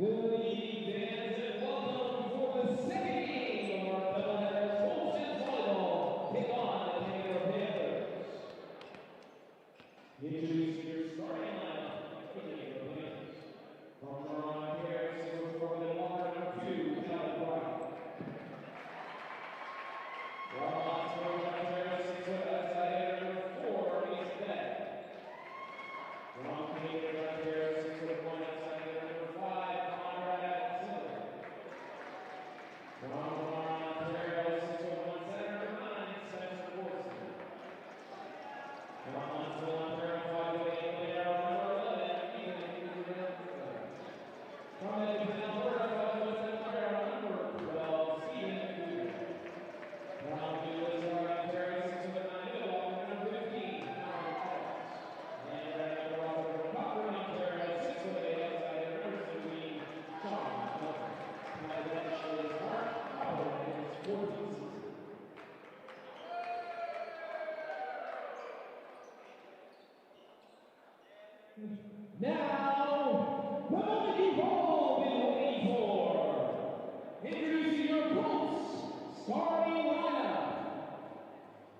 Good evening, fans, and welcome for the second game of our doubleheader Colts and Volleyball take on the Canadore Panthers. Introducing your starting lineup for the Canadore Panthers. From Toronto, Paris, for the number 2, Scarborough. From Ocaa, Paris, outside number 4, weekday. From Canadore, Paris, 1 outside number 5. Now, the moment you've all been waiting for. Introducing your Colts starting lineup.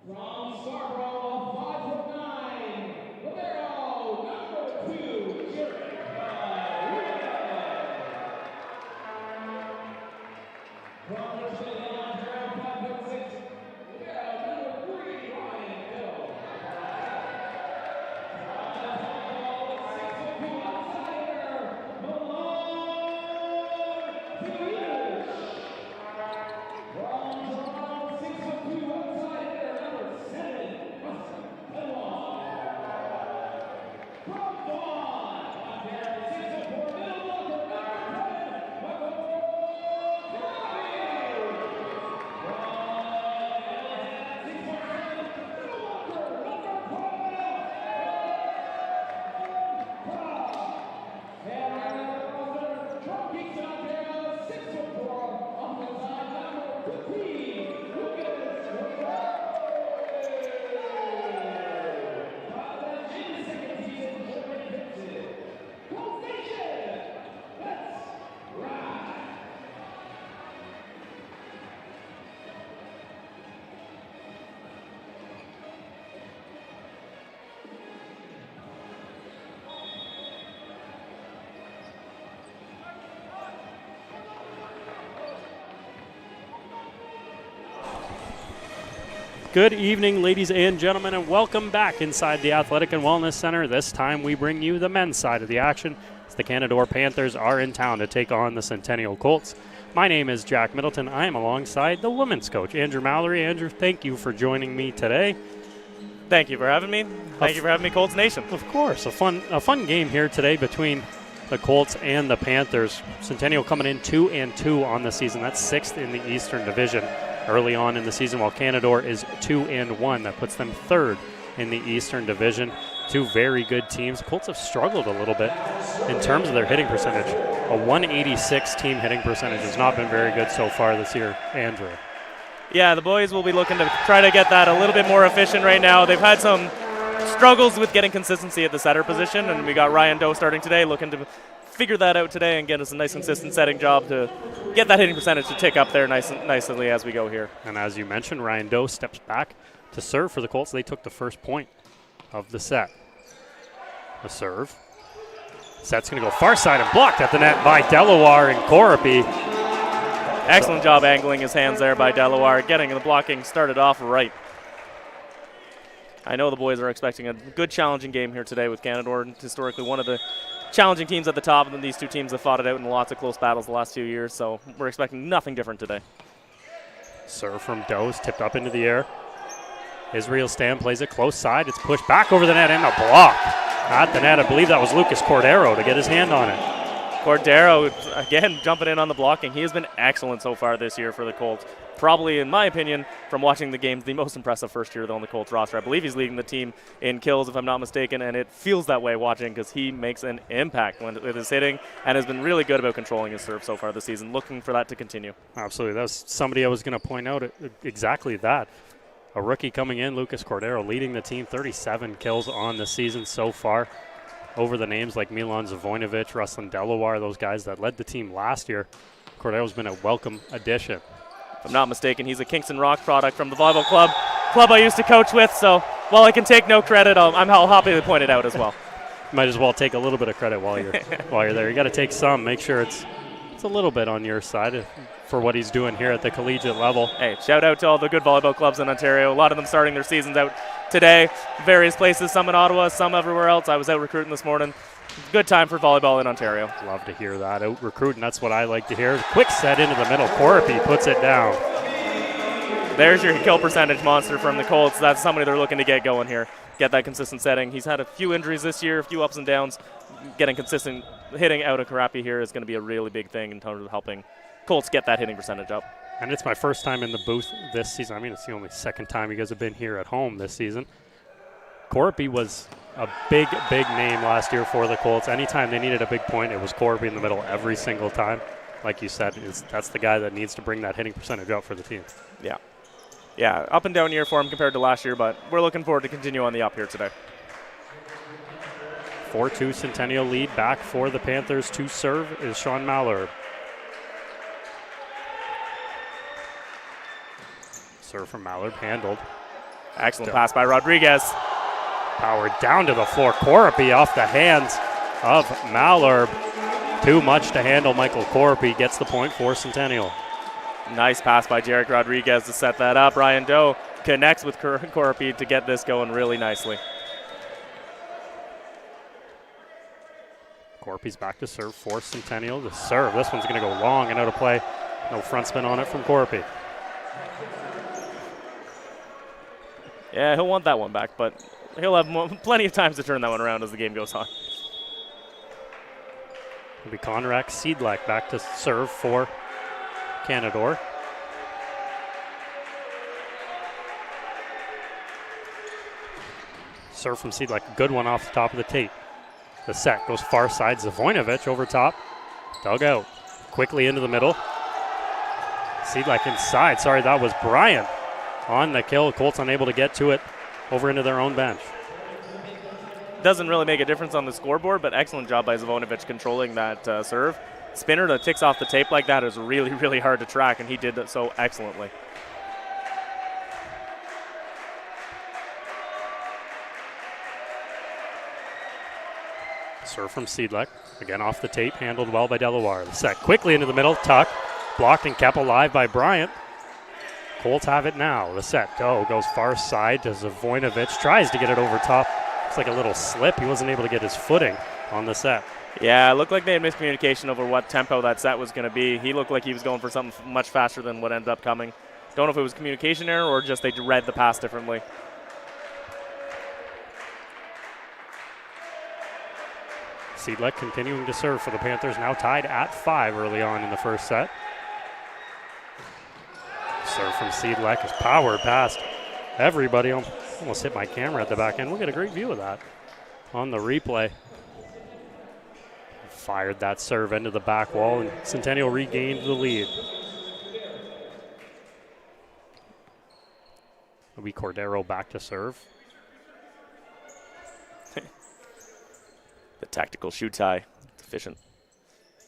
From Scarborough, 5'9", libero number 2, Jared. From the Centennial, 5'6", libero number 3, Ryan Hill. Good evening, ladies and gentlemen, and welcome back inside the Athletic and Wellness Center. This time we bring you the men's side of the action as the Canadore Panthers are in town to take on the Centennial Colts. My name is Jack Middleton. I am alongside the women's coach, Andrew Mallory. Andrew, thank you for joining me today. Thank you for having me. Thank you for having me, Colts Nation. Of course. A fun game here today between the Colts and the Panthers. Centennial coming in 2-2 on the season. That's 6th in the Eastern Division. Early on in the season, while Canadore is 2-1. That puts them 3rd in the Eastern Division. Two very good teams. Colts have struggled a little bit in terms of their hitting percentage. A 186 team hitting percentage has not been very good so far this year. Andrew. Yeah, the boys will be looking to try to get that a little bit more efficient right now. They've had some struggles with getting consistency at the setter position, and we got Ryan Doe starting today, looking to figure that out today and get us a nice consistent setting job to get that hitting percentage to tick up there nicely as we go here. And as you mentioned, Ryan Doe steps back to serve for the Colts. They took the first point of the set. The serve. Set's going to go far side and blocked at the net by Delaware and Corapi. Excellent job angling his hands there by Delaware, getting the blocking started off right. I know the boys are expecting a good challenging game here today with Canadore, historically one of the challenging teams at the top, and then these two teams have fought it out in lots of close battles the last few years, so we're expecting nothing different today. Serve from Doe's tipped up into the air. Israel Stam plays it close side. It's pushed back over the net and a block. At the net, I believe that was Lucas Cordero to get his hand on it. Cordero, again, jumping in on the blocking. He has been excellent so far this year for the Colts. Probably, in my opinion, from watching the games, the most impressive first year, though, on the Colts roster. I believe he's leading the team in kills, if I'm not mistaken, and it feels that way watching because he makes an impact with his hitting and has been really good about controlling his serve so far this season. Looking for that to continue. Absolutely. That was somebody I was going to point out exactly that. A rookie coming in, Lucas Cordero, leading the team, 37 kills on the season so far. over the names like Milan Zavoinovic, Ruslan Delaware, those guys that led the team last year. Cordero's been a welcome addition. If I'm not mistaken, he's a Kingston Rock product from the volleyball club I used to coach with, so while I can take no credit, I'm happy to point it out as well. Might as well take a little bit of credit while you're there. You got to take some. Make sure it's a little bit on your side for what he's doing here at the collegiate level. Hey, shout out to all the good volleyball clubs in Ontario. A lot of them starting their seasons out today. Various places, some in Ottawa, some everywhere else. I was out recruiting this morning. Good time for volleyball in Ontario. Love to hear that. Out recruiting, that's what I like to hear. Quick set into the middle. Coropy puts it down. There's your kill percentage monster from the Colts. That's somebody they're looking to get going here. Get that consistent setting. He's had a few injuries this year, a few ups and downs. Getting consistent hitting out of Coropy here is going to be a really big thing in terms of helping Colts get that hitting percentage up. And it's my first time in the booth this season. I mean, it's the only second time you guys have been here at home this season. Coropy was a big name last year for the Colts. Anytime they needed a big point, it was Coropy in the middle every single time. Like you said, that's the guy that needs to bring that hitting percentage up for the team. Yeah, up and down year for him compared to last year, but we're looking forward to continue on the up here today. 4-2 Centennial lead. Back for the Panthers to serve is Sean Mallard. Serve from Mallard, handled. Excellent pass by Rodriguez. Powered down to the floor. Coropy off the hands of Mallard. Too much to handle. Michael Coropy gets the point for Centennial. Nice pass by Jarek Rodriguez to set that up. Ryan Doe connects with Coropy to get this going really nicely. Coropy's back to serve for Centennial. The serve, this one's going to go long and out of play. No front spin on it from Coropy. Yeah, he'll want that one back, but he'll have plenty of times to turn that one around as the game goes on. It'll be Conrack Seedlack back to serve for Canadore. Serve from Seedlack, a good one off the top of the tape. The set goes far side. Zavoinovic over top. Dug out. Quickly into the middle. Seedlack inside. Sorry, that was Bryant on the kill. Colts unable to get to it over into their own bench. Doesn't really make a difference on the scoreboard, but excellent job by Zavoinovic controlling that serve. Spinner that ticks off the tape like that is really, really hard to track, and he did that so excellently. Serve from Seedlack. Again off the tape, handled well by Delaware. The set quickly into the middle, tuck. Blocked and kept alive by Bryant. Colts have it now. The set, Doe goes far side to Zavoinovic. Tries to get it over top. It's like a little slip. He wasn't able to get his footing on the set. Yeah, it looked like they had miscommunication over what tempo that set was going to be. He looked like he was going for something much faster than what ended up coming. Don't know if it was communication error or just they read the pass differently. Seedlack continuing to serve for the Panthers, now tied at 5 early on in the first set. Serve from Seedlack is powered past everybody. Almost hit my camera at the back end. We'll get a great view of that on the replay. Fired that serve into the back wall, and Centennial regained the lead. It'll be Cordero back to serve. The tactical shoe tie. It's efficient.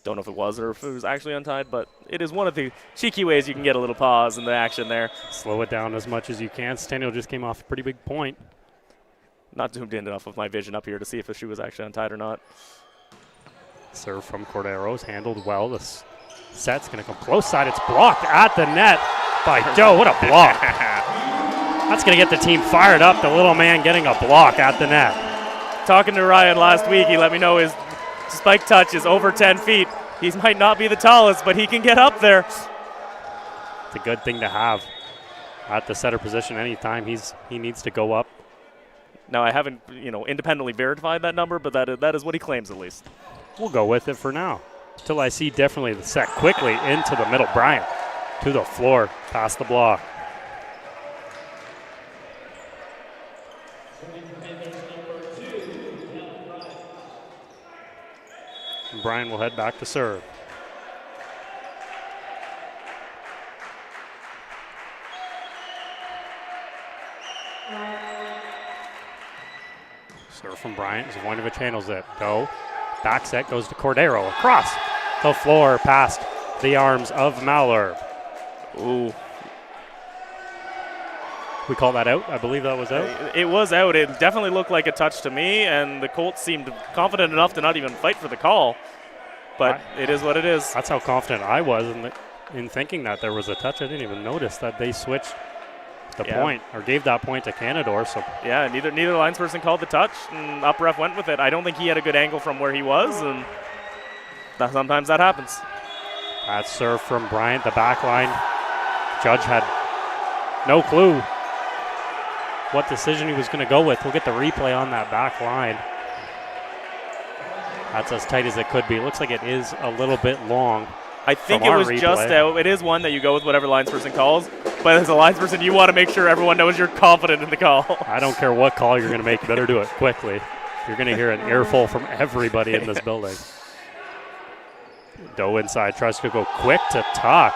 Don't know if it was or if it was actually untied, but it is one of the cheeky ways you can get a little pause in the action there. Slow it down as much as you can. Centennial just came off a pretty big point. Not zoomed in enough of my vision up here to see if the shoe was actually untied or not. Serve from Cordero's handled well. This set's going to come close side. It's blocked at the net by Doe. What a block. That's going to get the team fired up. The little man getting a block at the net. Talking to Ryan last week, he let me know his spike touch is over 10 feet. He might not be the tallest, but he can get up there. It's a good thing to have at the setter position anytime he needs to go up. Now, I haven't independently verified that number, but that is what he claims at least. We'll go with it for now. Till I see definitely the set quickly into the middle. Bryant to the floor, past the block. And Bryant will head back to serve. Serve from Bryant. Zavoinovic handles it. Doe. Back set goes to Cordero. Across the floor past the arms of Malherbe. Ooh. We call that out? I believe that was out. It was out. It definitely looked like a touch to me, and the Colts seemed confident enough to not even fight for the call. But it is what it is. That's how confident I was in thinking that there was a touch. I didn't even notice that they switched the point or gave that point to Canadore. So yeah, neither linesperson called the touch, and up ref went with it. I don't think he had a good angle from where he was, and sometimes that happens. That serve from Bryant, the back line. Judge had no clue what decision he was going to go with. We'll get the replay on that back line. That's as tight as it could be. It looks like it is a little bit long. I think it was just out. It is one that you go with whatever linesperson calls, but as a linesperson, you want to make sure everyone knows you're confident in the call. I don't care what call you're going to make. You better do it quickly. You're going to hear an earful from everybody in this building. Doe inside, tries to go quick to Tuck.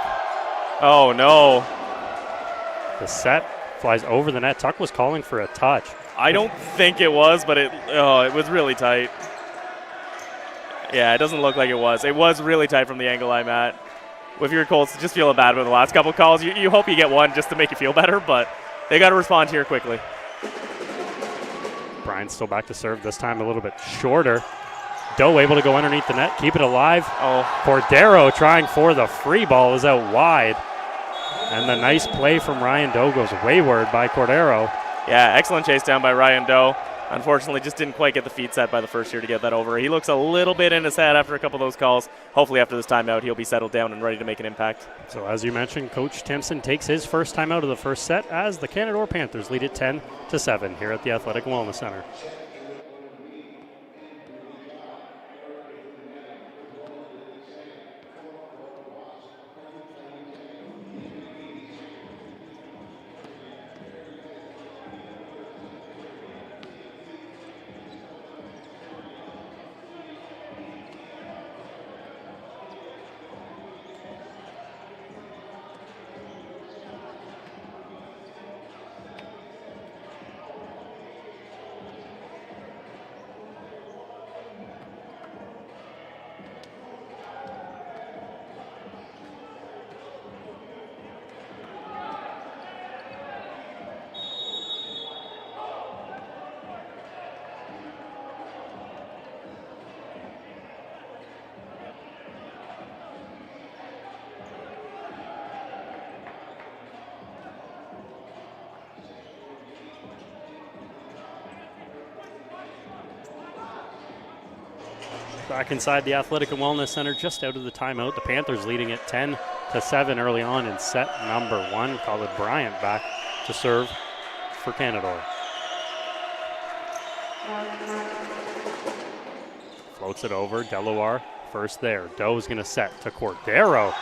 Oh, no. The set flies over the net. Tuck was calling for a touch. I don't think it was, but it was really tight. Yeah, it doesn't look like it was. It was really tight from the angle I'm at. With your Colts, just feeling bad with the last couple calls. You hope you get one just to make you feel better, but they got to respond here quickly. Brian's still back to serve, this time a little bit shorter. Doe able to go underneath the net, keep it alive. Oh, Cordero trying for the free ball is out wide. And the nice play from Ryan Doe goes wayward by Cordero. Yeah, excellent chase down by Ryan Doe. Unfortunately, just didn't quite get the feet set by the first year to get that over. He looks a little bit in his head after a couple of those calls. Hopefully after this timeout, he'll be settled down and ready to make an impact. So as you mentioned, Coach Timpson takes his first time out of the first set as the Canadore Panthers lead it 10-7 here at the Athletic Wellness Center. Back inside the Athletic and Wellness Center, just out of the timeout. The Panthers leading it 10-7 early on in set number 1. Colin Bryant back to serve for Canadore. Floats it over. Deloire first there. Doe's going to set to Cordero.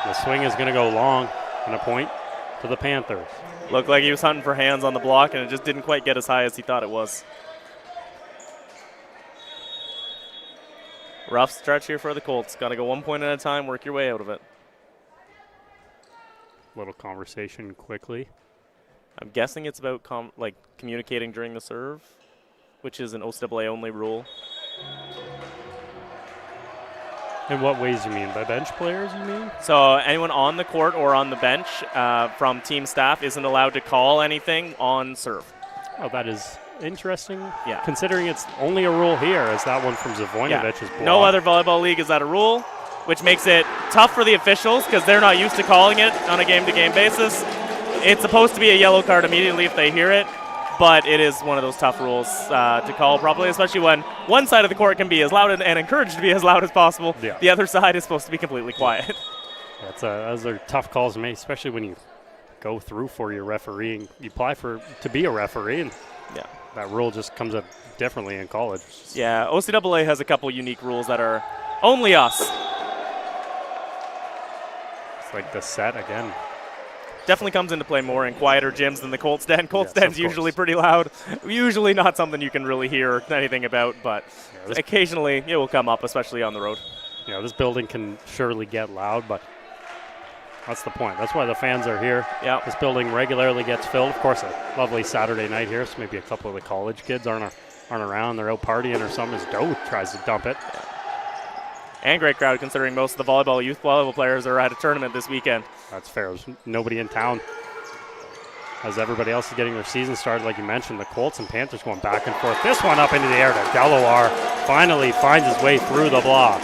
The swing is going to go long and a point to the Panthers. Looked like he was hunting for hands on the block, and it just didn't quite get as high as he thought it was. Rough stretch here for the Colts. Got to go 1 point at a time, work your way out of it. Little conversation quickly. I'm guessing it's about communicating during the serve, which is an OCAA only rule. In what ways you mean? By bench players, you mean? So anyone on the court or on the bench from team staff isn't allowed to call anything on serve. Oh, that is interesting. Yeah. Considering it's only a rule here, as that one from Zavoinovic is blocked. No other volleyball league is that a rule, which makes it tough for the officials because they're not used to calling it on a game-to-game basis. It's supposed to be a yellow card immediately if they hear it, but it is one of those tough rules to call properly, especially when one side of the court can be as loud and encouraged to be as loud as possible. Yeah. The other side is supposed to be completely quiet. Those are tough calls to make, especially when you go through for your refereeing. You apply to be a referee, and that rule just comes up differently in college. Yeah, OCAA has a couple unique rules that are only us. It's like the set again. Definitely comes into play more in quieter gyms than the Colts Den. Colts Den's usually pretty loud. Usually not something you can really hear anything about, but occasionally it will come up, especially on the road. Yeah, this building can surely get loud, but that's the point. That's why the fans are here. Yeah. This building regularly gets filled. Of course, a lovely Saturday night here, so maybe a couple of the college kids aren't aren't around, they're out partying or something, as Doe tries to dump it. And great crowd considering most of the youth volleyball players are at a tournament this weekend. That's fair. There's nobody in town. As everybody else is getting their season started, like you mentioned, the Colts and Panthers going back and forth. This one up into the air to Delaware. Finally finds his way through the block.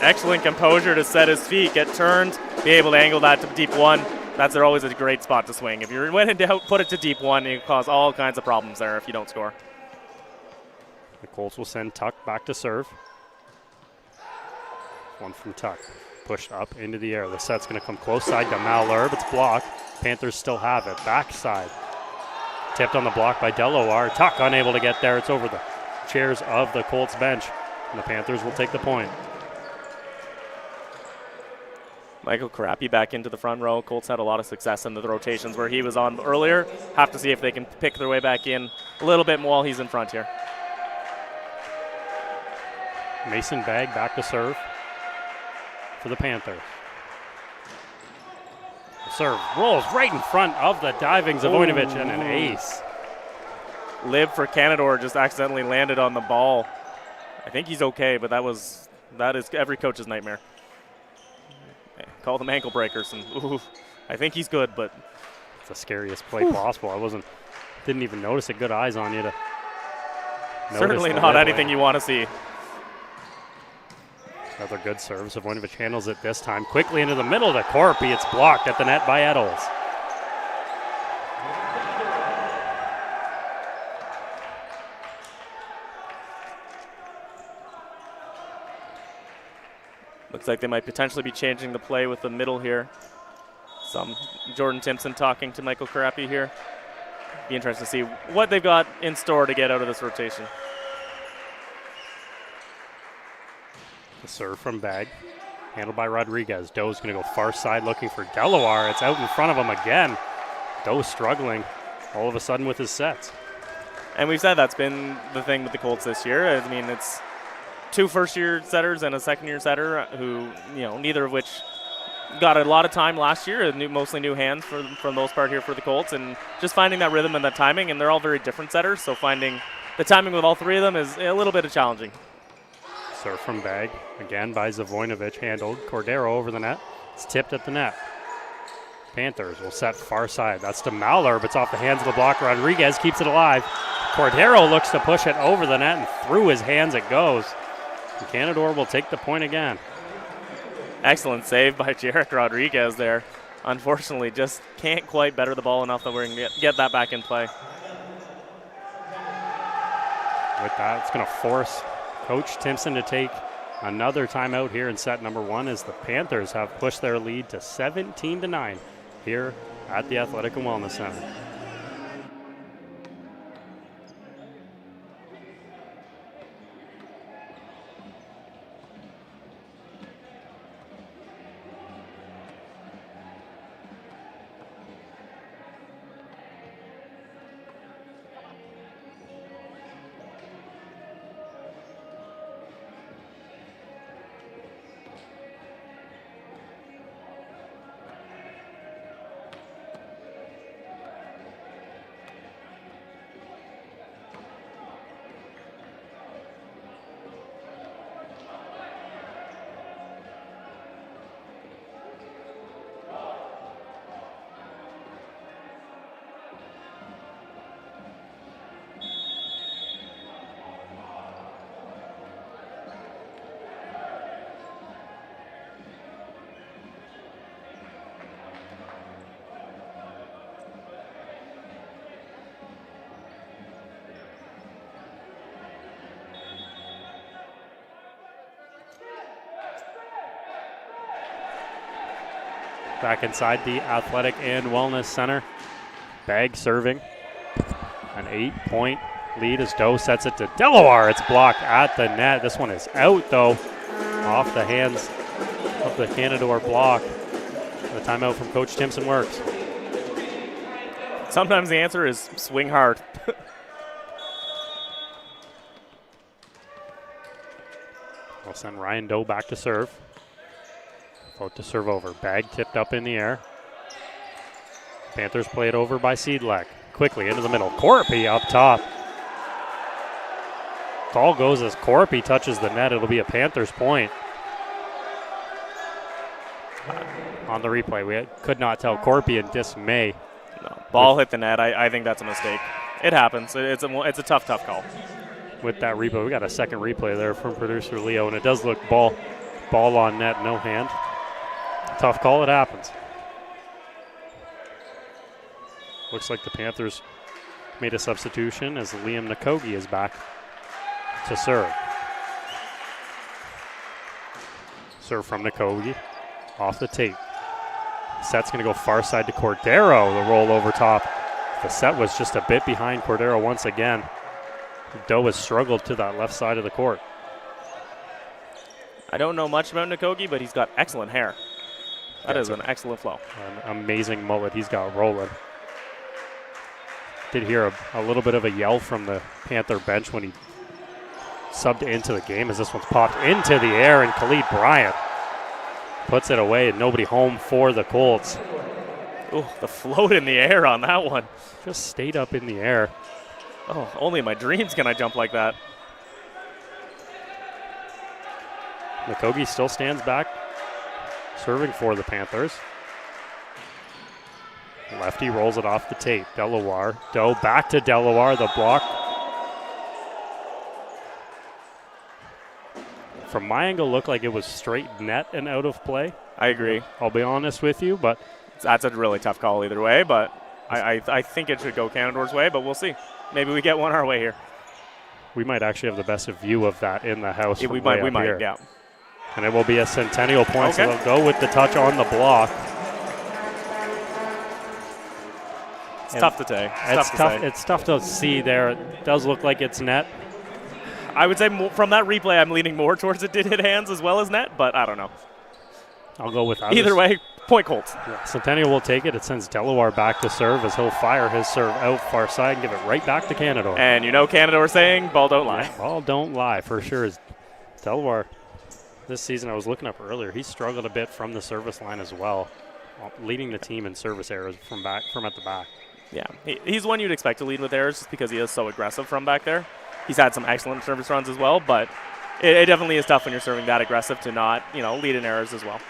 Excellent composure to set his feet, get turned, be able to angle that to deep one. That's always a great spot to swing. If you're when in doubt, put it to deep one. You can cause all kinds of problems there if you don't score. The Colts will send Tuck back to serve. One from Tuck. Pushed up into the air. The set's going to come close side to Malherbe. It's blocked. Panthers still have it. Backside. Tipped on the block by Delaware. Tuck unable to get there. It's over the chairs of the Colts bench. And the Panthers will take the point. Michael Karapi back into the front row. Colts had a lot of success in the rotations where he was on earlier. Have to see if they can pick their way back in a little bit more while he's in front here. Mason Bagg back to serve for the Panthers. The serve rolls right in front of the diving Zavoinovic and an ace. Liv for Canadore just accidentally landed on the ball. I think he's okay, but that is every coach's nightmare. Call them ankle breakers, and I think he's good, but it's the scariest play possible. Didn't even notice it. Good eyes on you to certainly not anything you want to see. Another good serve. Zavoinovic handles it this time quickly into the middle to Corpy. It's blocked at the net by Eddles. Looks like they might potentially be changing the play with the middle here. Some Jordan Timpson talking to Michael Karapi here. Be interesting to see what they've got in store to get out of this rotation. The serve from Bagg, handled by Rodriguez. Doe's going to go far side looking for Delaware. It's out in front of him again. Doe struggling all of a sudden with his sets. And we've said that's been the thing with the Colts this year. I mean, it's 2 first-year setters and a second-year setter who, neither of which got a lot of time last year, mostly new hands for the most part here for the Colts, and just finding that rhythm and that timing, and they're all very different setters, so finding the timing with all 3 of them is a little bit challenging. Serve from Bagg, again by Zavoinovic, handled. Cordero over the net. It's tipped at the net. Panthers will set far side. That's to Malherbe. It's off the hands of the blocker. Rodriguez keeps it alive. Cordero looks to push it over the net, and through his hands it goes. And Canadore will take the point again. Excellent save by Jarek Rodriguez there. Unfortunately, just can't quite better the ball enough that we're going to get that back in play. With that, it's going to force Coach Timpson to take another timeout here in set number 1 as the Panthers have pushed their lead to 17-9 here at the Athletic and Wellness Center. Back inside the Athletic and Wellness Center. Bagg serving. An 8-point lead as Doe sets it to Delaware. It's blocked at the net. This one is out, though, off the hands of the Canadore block. The timeout from Coach Timpson works. Sometimes the answer is swing hard. We'll send Ryan Doe back to serve. About to serve over. Bagg tipped up in the air. Panthers play it over by Seedlek. Quickly into the middle. Corpy up top. Call goes as Corpy touches the net. It'll be a Panthers point. On the replay, we could not tell. Corpy in dismay. No, ball hit the net. I think that's a mistake. It happens. It's a tough call. With that replay, we got a second replay there from producer Leo, and it does look ball on net, no hand. Tough call, it happens. Looks like the Panthers made a substitution as Liam Nakogi is back to serve. Serve from Nakogi, off the tape. Set's going to go far side to Cordero, the roll over top. The set was just a bit behind Cordero once again. Doe has struggled to that left side of the court. I don't know much about Nakogi, but he's got excellent hair. That is an excellent flow. An amazing mullet he's got rolling. Did hear a little bit of a yell from the Panther bench when he subbed into the game as this one's popped into the air, and Khalid Bryant puts it away and nobody home for the Colts. Ooh, the float in the air on that one. Just stayed up in the air. Oh, only in my dreams can I jump like that. Nakogi still stands back, serving for the Panthers. Lefty rolls it off the tape. Delaware. Doe back to Delaware, the block. From my angle, looked like it was straight net and out of play. I agree. I'll be honest with you, but that's a really tough call either way, but I think it should go Canadore's way, but we'll see. Maybe we get one our way here. We might actually have the best view of that in the house. Yeah, we might, yeah. And it will be a Centennial point, okay. So they'll go with the touch on the block. It's tough to say. It's tough to see there. It does look like it's net. I would say from that replay, I'm leaning more towards it did hit hands as well as net, but I don't know. I'll go with that. Either way, point Colts. Yeah, Centennial will take it. It sends Delaware back to serve as he'll fire his serve out far side and give it right back to Canadore. And you know Canadore saying, ball don't lie. Yeah, ball don't lie for sure. Is Delaware this season, I was looking up earlier, he struggled a bit from the service line as well, leading the team in service errors from at the back. Yeah, he's one you'd expect to lead with errors just because he is so aggressive from back there. He's had some excellent service runs as well, but it definitely is tough when you're serving that aggressive to not, lead in errors as well.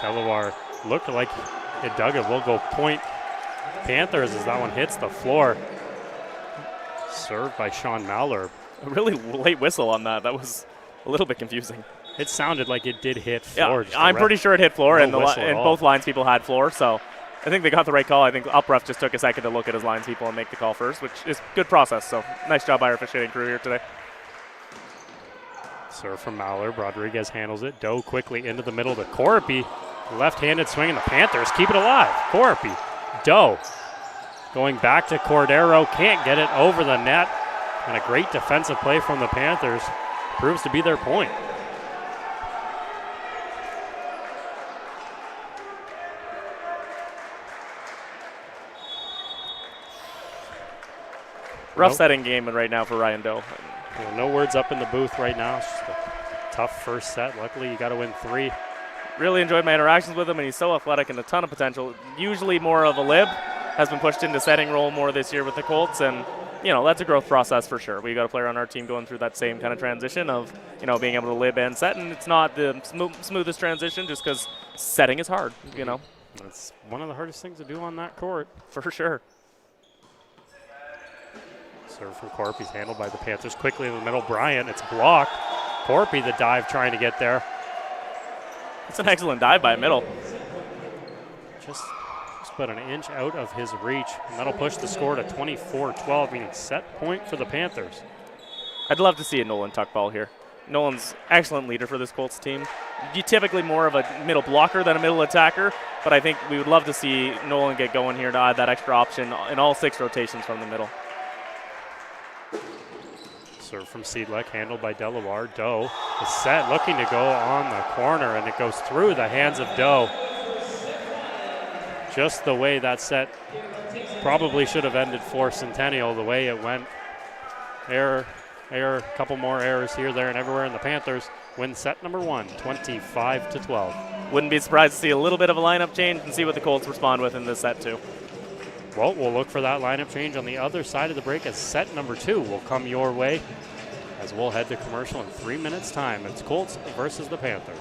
Delaware looked like it dug it. Will go point Panthers as that one hits the floor. Served by Sean Mallor. A really late whistle on that. That was a little bit confusing. It sounded like it did hit floor. Yeah, I'm pretty sure it hit floor, and both lines people had floor, so I think they got the right call. I think up ref just took a second to look at his lines people and make the call first, which is good process. So nice job by our officiating crew here today. Serve from Mallor. Rodriguez handles it. Doe quickly into the middle to Corpy. Left-handed swing, and the Panthers keep it alive. Corpy. Doe going back to Cordero. Can't get it over the net. And a great defensive play from the Panthers proves to be their point. Rough setting game right now for Ryan Doe. Well, no words up in the booth right now. It's just a tough first set. Luckily, you got to win 3. Really enjoyed my interactions with him, and he's so athletic and a ton of potential. Usually more of a lib. Has been pushed into setting role more this year with the Colts, and that's a growth process for sure. We got a player on our team going through that same kind of transition of being able to lib and set, and it's not the smoothest transition just because setting is hard. It's one of the hardest things to do on that court for sure. Serve from Corpy's handled by the Panthers quickly in the middle. Bryant, it's blocked. Corpy the dive trying to get there. It's an excellent dive by middle. Just about an inch out of his reach, and that'll push the score to 24-12, meaning set point for the Panthers. I'd love to see a Nolan tuck ball here. Nolan's excellent leader for this Colts team. You're typically more of a middle blocker than a middle attacker, but I think we would love to see Nolan get going here to add that extra option in all 6 rotations from the middle. Serve from Seedleck, handled by Delaware. Doe is set, looking to go on the corner, and it goes through the hands of Doe. Just the way that set probably should have ended for Centennial, the way it went. Error, a couple more errors here, there, and everywhere, and the Panthers win set number 1, 25-12. Wouldn't be surprised to see a little bit of a lineup change and see what the Colts respond with in this set too. Well, we'll look for that lineup change on the other side of the break as set number 2 will come your way as we'll head to commercial in 3 minutes' time. It's Colts versus the Panthers.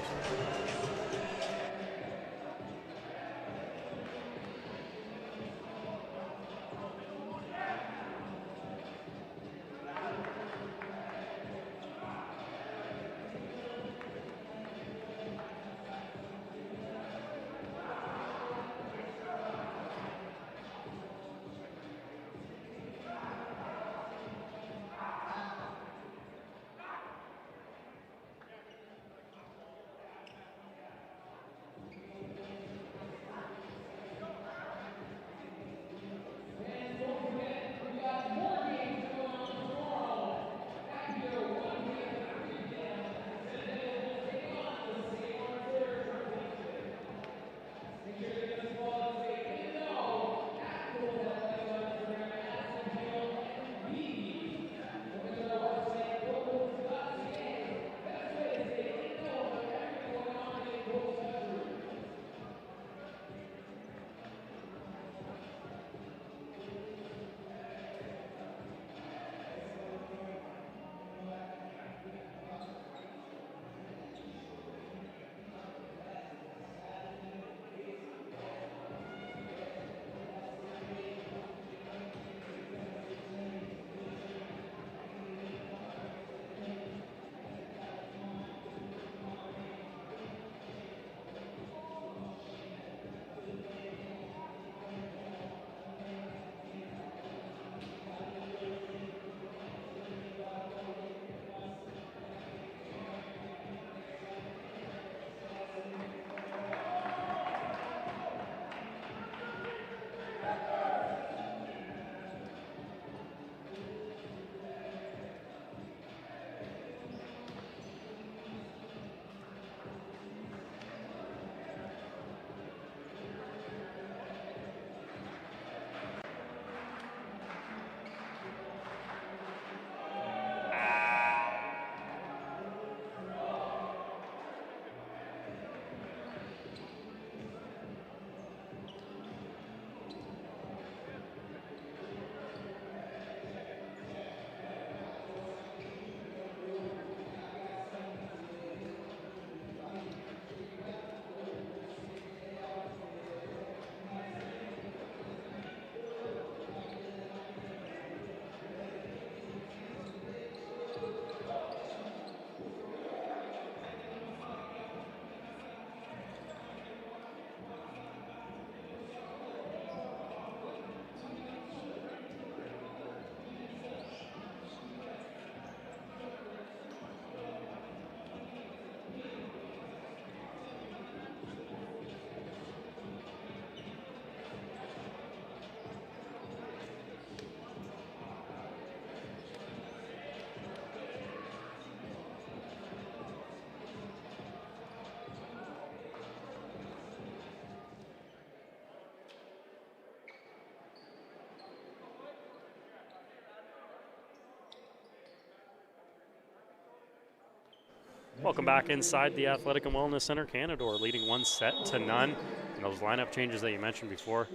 Welcome back inside the Athletic and Wellness Center. Canadore leading 1-0. And those lineup changes that you mentioned before,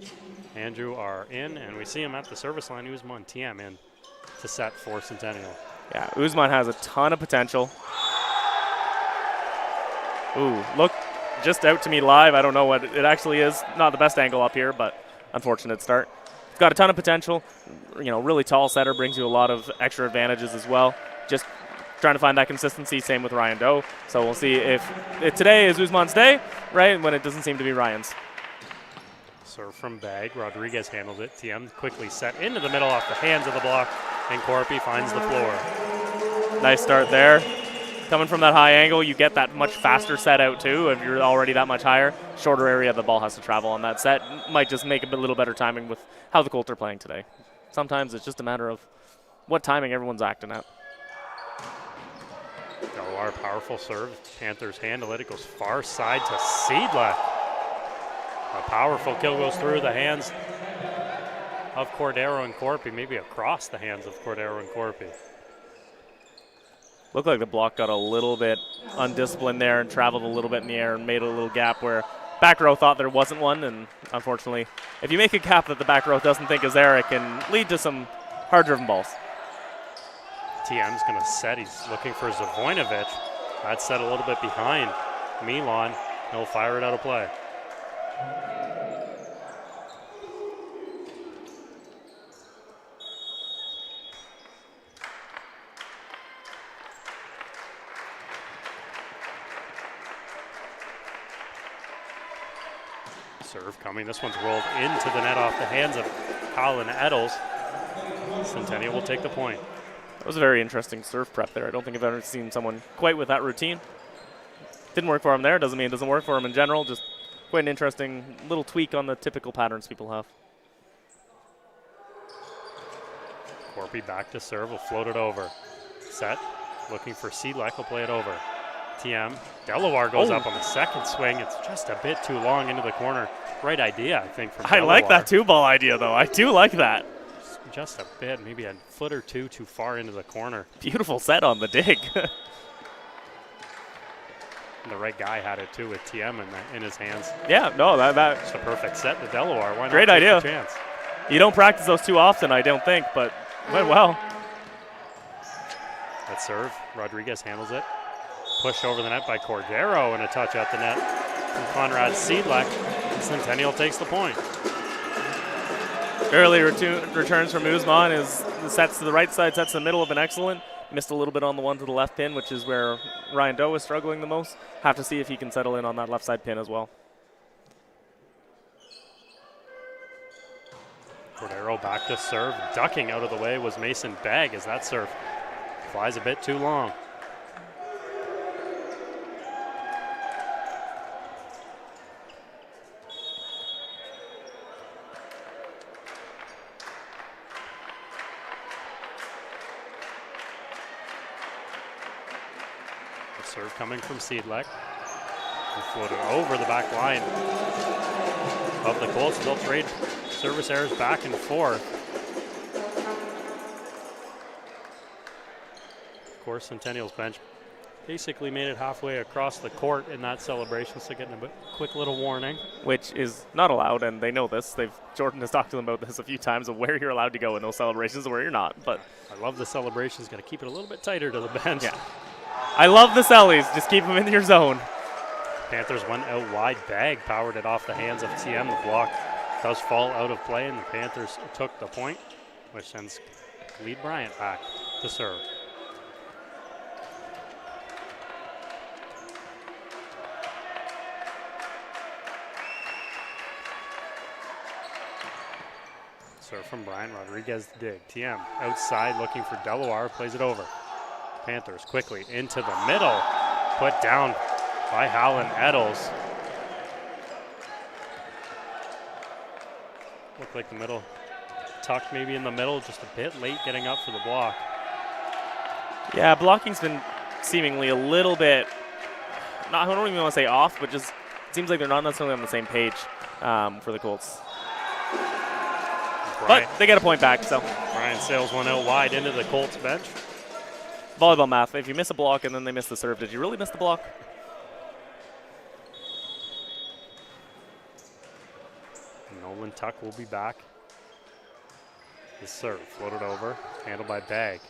Andrew, are in, and we see him at the service line. Usman TM in to set for Centennial. Yeah, Usman has a ton of potential. Ooh, look just out to me live. I don't know what it actually is. Not the best angle up here, but unfortunate start. Got a ton of potential. You know, really tall setter, brings you a lot of extra advantages as well. Just trying to find that consistency, same with Ryan Doe. So we'll see if today is Usman's day, right, when it doesn't seem to be Ryan's. Serve from Bag. Rodriguez handled it. TM quickly set into the middle off the hands of the block, and Corpy finds the floor. Nice start there. Coming from that high angle, you get that much faster set out too. If you're already that much higher, shorter area the ball has to travel on that set. Might just make a little better timing with how the Colts are playing today. Sometimes it's just a matter of what timing everyone's acting at. Delaware, powerful serve. Panthers handle it. It goes far side to Seedlek. A powerful kill goes through the hands of Cordero and Corpy, maybe across the hands of Cordero and Corpy. Looked like the block got a little bit undisciplined there and traveled a little bit in the air and made a little gap where back row thought there wasn't one, and unfortunately, if you make a gap that the back row doesn't think is there, it can lead to some hard-driven balls. TM's going to set. He's looking for Zavoinovic. That's set a little bit behind Milan. He'll fire it out of play. Serve coming. This one's rolled into the net off the hands of Colin Eddles. Centennial will take the point. That was a very interesting serve prep there. I don't think I've ever seen someone quite with that routine. Didn't work for him there. Doesn't mean it doesn't work for him in general. Just quite an interesting little tweak on the typical patterns people have. Corpy back to serve. Will float it over. Set. Looking for Seedlek. Will play it over. TM. Delaware goes up on the second swing. It's just a bit too long into the corner. Great idea, I think, from I Delaware. like that two-ball idea, though. I do like that. Just a bit, maybe a foot or two too far into the corner. Beautiful set on the dig. And the right guy had it, too, with TM in his hands. Yeah, no, It's a perfect set to Delaware. Why not great take idea. the chance? You don't practice those too often, I don't think, but went well. That serve. Rodriguez handles it. Pushed over the net by Cordero, and a touch at the net from Conrad Seedlek. Centennial takes the point. Early returns from Uzman is the sets to the right side, sets to the middle have been excellent. Missed a little bit on the one to the left pin, which is where Ryan Doe is struggling the most. Have to see if he can settle in on that left side pin as well. Cordero back to serve. Ducking out of the way was Mason Begg as that serve flies a bit too long. Serve coming from Seedlek. He floated over the back line of the Colts. They'll trade service errors back and forth. Of course, Centennial's bench basically made it halfway across the court in that celebration, so getting a quick little warning. Which is not allowed, and they know this. Jordan has talked to them about this a few times of where you're allowed to go in those celebrations and where you're not. But I love the celebrations. Got to keep it a little bit tighter to the bench. Yeah. I love the sellies. Just keep them in your zone. Panthers went out wide. Bag powered it off the hands of TM. The block does fall out of play, and the Panthers took the point, which sends Lead Bryant back to serve. Serve from Bryant. Rodriguez dig. TM outside looking for Delaware. Plays it over. Panthers quickly into the middle. Put down by Howland Eddles. Looked like the middle tucked maybe in the middle, just a bit late getting up for the block. Yeah, blocking's been seemingly a little bit, I don't even want to say off, but just seems like they're not necessarily on the same page for the Colts. But they get a point back, so. Brian sails one out wide into the Colts bench. Volleyball math, if you miss a block and then they miss the serve, did you really miss the block? Nolan Tuck will be back. The serve floated over, handled by Bag.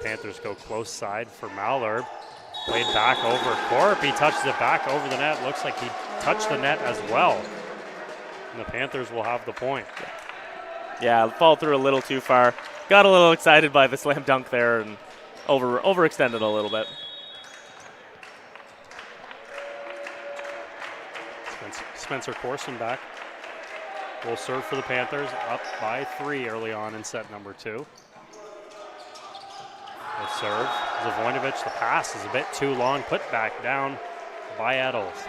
Panthers go close side for Mallard. Played back over Corp. He touches it back over the net. Looks like he touched the net as well. And the Panthers will have the point. Yeah, fall through a little too far. Got a little excited by the slam dunk there and overextended a little bit. Spencer Corson back. Will serve for the Panthers, up by 3 early on in set number 2. The serve, Zavoinovic, the pass is a bit too long, put back down by Eddles.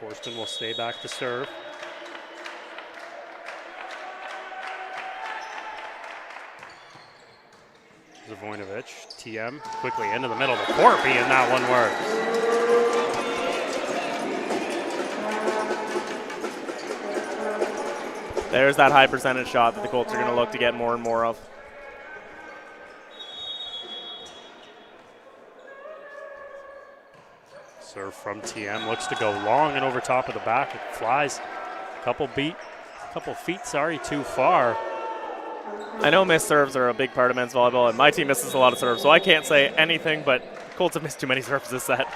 Corson will stay back to serve. Zavoinovic, TM, quickly into the middle to Corpy, and that one works. There's that high percentage shot that the Colts are going to look to get more and more of. from TM. Looks to go long and over top of the back. It flies a couple feet, too far. I know missed serves are a big part of men's volleyball, and my team misses a lot of serves, so I can't say anything, but Colts have missed too many serves this set.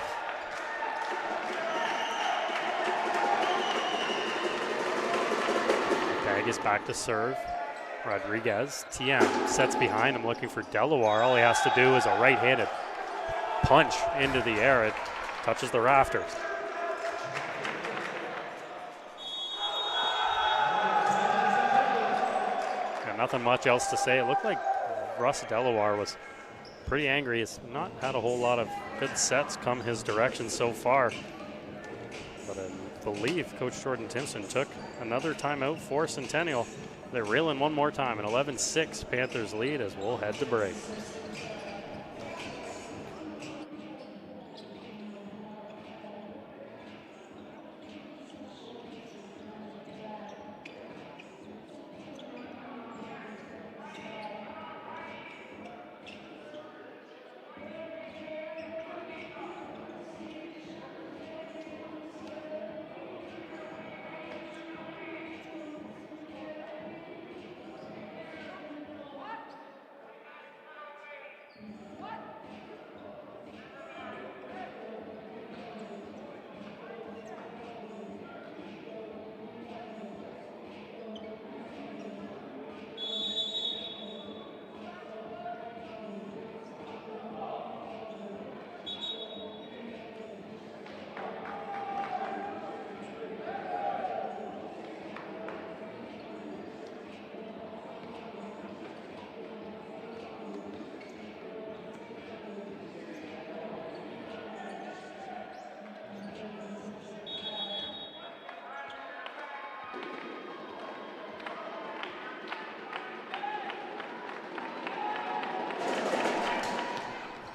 Bag is back to serve. Rodriguez, TM sets behind him looking for Delaware. All he has to do is a right-handed punch into the air. It touches the rafters. Yeah, nothing much else to say. It looked like Russ Delaware was pretty angry. He's not had a whole lot of good sets come his direction so far. But I believe Coach Jordan Timpson took another timeout for Centennial. They're reeling one more time. An 11-6 Panthers lead as we'll head to break.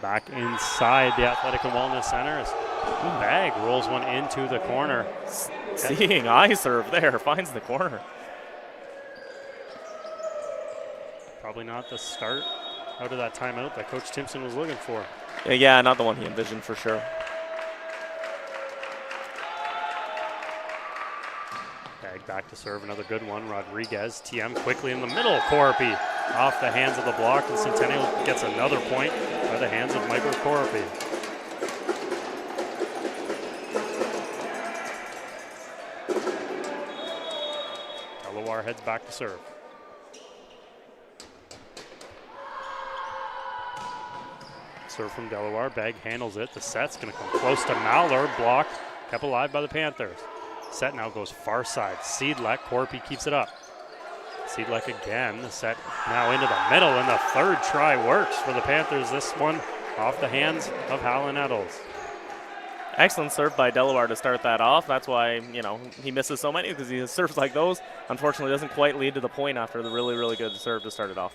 Back inside the Athletic and Wellness Center as Bag rolls one into the corner. Seeing eye serve there, finds the corner. Probably not the start out of that timeout that Coach Timpson was looking for. Yeah, not the one he envisioned for sure. Bag back to serve, another good one. Rodriguez, TM quickly in the middle. Corpy off the hands of the block, and Centennial gets another point by the hands of Michael Corpy. Delaware heads back to serve. Serve from Delaware, Bag handles it. The set's gonna come close to Mallard, block, kept alive by the Panthers. Set now goes far side. Seedlek, Corpy keeps it up. Seedlek again, the set now into the middle, and the third try works for the Panthers. This one off the hands of Hallen Eddles. Excellent serve by Delaware to start that off. That's why, he misses so many, because he has serves like those. Unfortunately, doesn't quite lead to the point after the really, really good serve to start it off.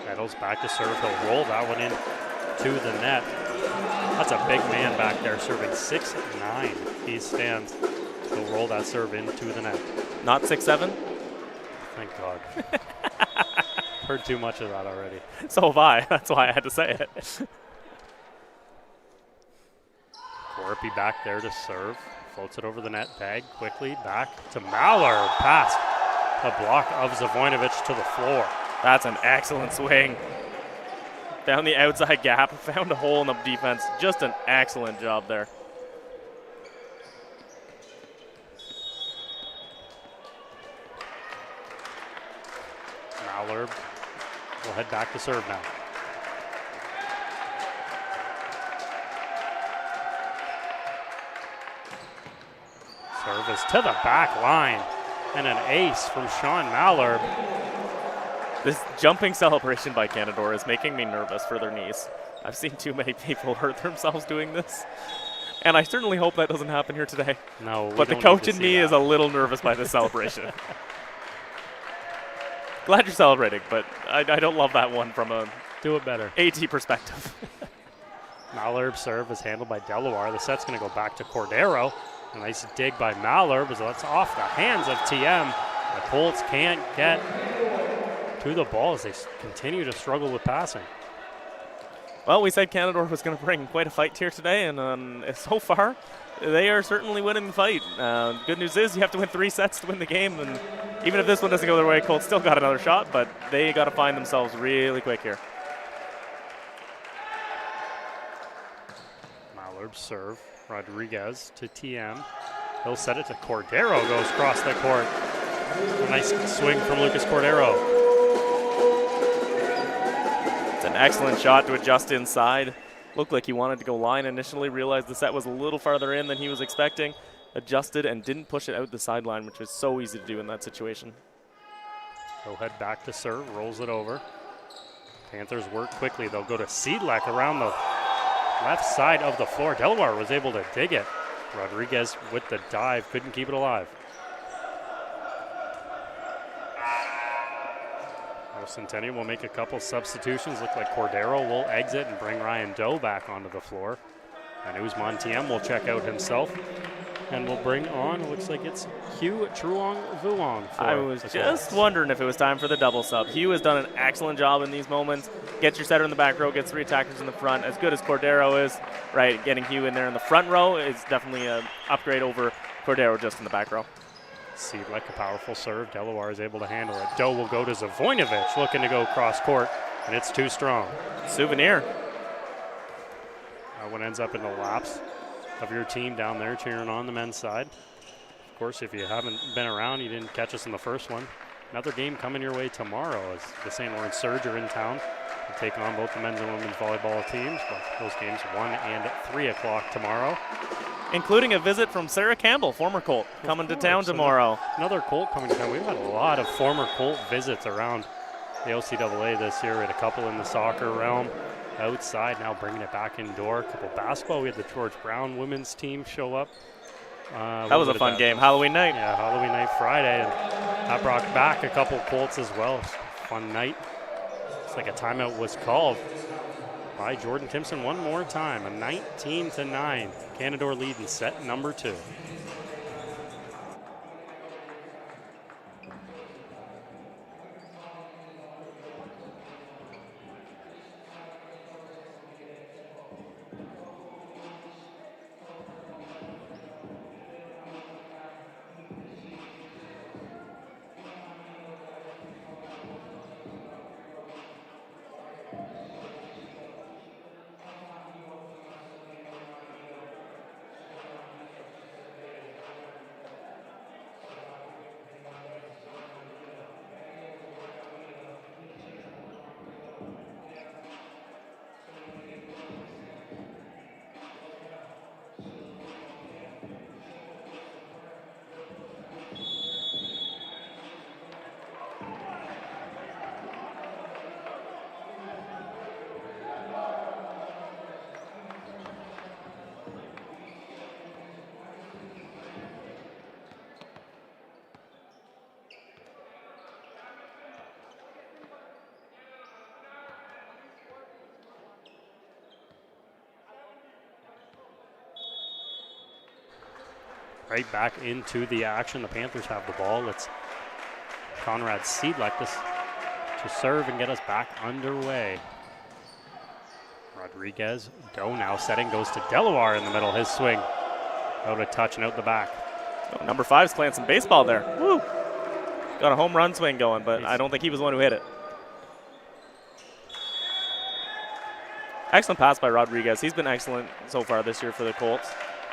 Eddles back to serve. He'll roll that one in to the net. That's a big man back there serving 6'9". He stands. He'll roll that serve into the net. Not 6'7"? Thank God. Heard too much of that already. So have I. That's why I had to say it. Corpy back there to serve. Floats it over the net. Bag quickly back to Mallard. Past the block of Zavoinovic to the floor. That's an excellent swing. Found the outside gap, found a hole in the defense. Just an excellent job there. Mallard will head back to serve now. Service to the back line. And an ace from Sean Mallard. This jumping celebration by Canadore is making me nervous for their knees. I've seen too many people hurt themselves doing this. And I certainly hope that doesn't happen here today. No, but the coach in me is a little nervous by this celebration. Glad you're celebrating, but I don't love that one from a do it better AT perspective. Mallard serve is handled by Delaware. The set's going to go back to Cordero. A nice dig by Mallard, but that's off the hands of TM. The Colts can't get to the ball as they continue to struggle with passing. Well, we said Canadore was going to bring quite a fight here today, and so far, they are certainly winning the fight. Good news is you have to win 3 sets to win the game, and even if this one doesn't go their way, Colts still got another shot, but they got to find themselves really quick here. Mallard serve. Rodriguez to TM. He'll set it to Cordero, goes across the court. A nice swing from Lucas Cordero. It's an excellent shot to adjust inside. Looked like he wanted to go line initially, realized the set was a little farther in than he was expecting, adjusted and didn't push it out the sideline, which is so easy to do in that situation. He'll head back to serve, rolls it over. Panthers work quickly. They'll go to Seedlek around the left side of the floor. Delaware was able to dig it. Rodriguez with the dive, couldn't keep it alive. Centennial will make a couple substitutions. Look like Cordero will exit and bring Ryan Doe back onto the floor. And Usman Tiem will check out himself. And we'll bring on, looks like it's Hugh Truong Vuong. I was just wondering if it was time for the double sub. Hugh has done an excellent job in these moments. Gets your setter in the back row, gets 3 attackers in the front. As good as Cordero is, right, getting Hugh in there in the front row is definitely an upgrade over Cordero just in the back row. Seedlek, a powerful serve. Delaware is able to handle it. Doe will go to Zavoinovic, looking to go cross court, and it's too strong. Souvenir. That one ends up in the laps of your team down there cheering on the men's side. Of course, if you haven't been around, you didn't catch us in the first one. Another game coming your way tomorrow as the St. Lawrence Surge are in town to take on both the men's and women's volleyball teams. But those games 1 and 3 o'clock tomorrow. Including a visit from Sarah Campbell, former Colt, coming to town tomorrow. Another Colt coming to town. We've had a lot of former Colt visits around the OCAA this year. We had a couple in the soccer realm outside, now bringing it back indoor. A couple basketball. We had the George Brown women's team show up. That was a fun game, Halloween night. Yeah, Halloween night Friday. And that brought back a couple Colts as well. Fun night. It's like a timeout was called by Jordan Timpson one more time. A 19-9 Canadore lead in set number 2. Right back into the action. The Panthers have the ball. It's Conrad Seedlek to serve and get us back underway. Rodriguez, Doe now setting, goes to Delaware in the middle. His swing out of touch and out the back. Oh, number 5's playing some baseball there. Woo! Got a home run swing going, but I don't think he was the one who hit it. Excellent pass by Rodriguez. He's been excellent so far this year for the Colts.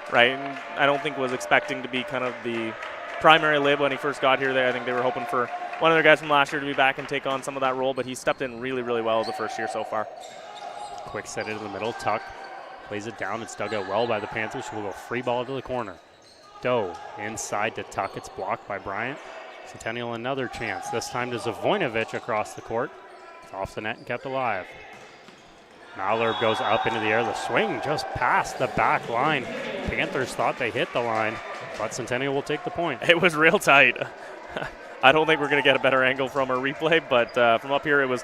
Right, and I don't think was expecting to be kind of the primary lib when he first got here. I think they were hoping for one of their guys from last year to be back and take on some of that role, but he stepped in really, really well the first year so far. Quick set into the middle, Tuck plays it down. It's dug out well by the Panthers, who will go free ball to the corner. Doe inside to Tuck. It's blocked by Bryant. Centennial another chance, this time to Zavoinovic across the court. It's off the net and kept alive. Mallard goes up into the air. The swing just past the back line. Panthers thought they hit the line, but Centennial will take the point. It was real tight. I don't think we're going to get a better angle from our replay, but from up here it was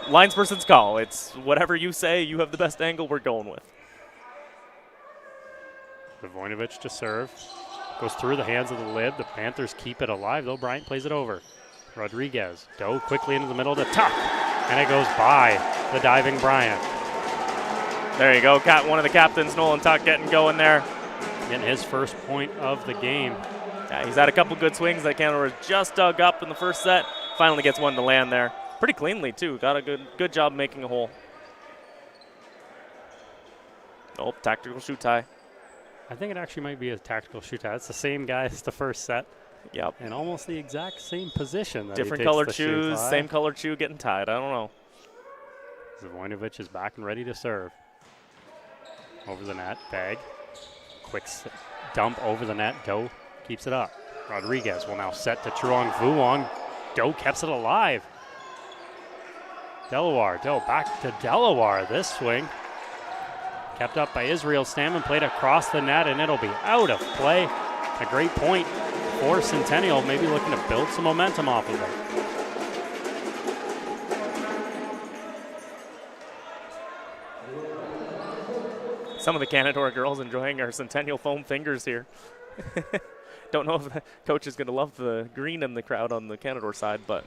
linesperson's call. It's whatever you say, you have the best angle, we're going with. Zavoinovic to serve. Goes through the hands of the lib. The Panthers keep it alive, though. Bryant plays it over. Rodriguez. Doe quickly into the middle to Tuck. And it goes by the diving Bryant. There you go. Got one of the captains, Nolan Tuck, getting going there. Getting his first point of the game. Yeah, he's had a couple good swings that Canadore just dug up in the first set. Finally gets one to land there. Pretty cleanly, too. Got a good job making a hole. Oh, tactical shoot tie. I think it actually might be a tactical shoot tie. It's the same guy as the first set. Yep. And almost the exact same position. That Different he takes colored the shoe shoes, tie. same colored shoe getting tied. I don't know. Zavoinovic is back and ready to serve. Over the net, Bag. Quick dump over the net. Doe keeps it up. Rodriguez will now set to Truong Vuong. Doe keeps it alive. Delaware. Doe back to Delaware. This swing kept up by Israel Stammen, played across the net, and it'll be out of play. A great point for Centennial, maybe looking to build some momentum off of it. Some of the Canadore girls enjoying our Centennial foam fingers here. Don't know if the coach is going to love the green in the crowd on the Canadore side, but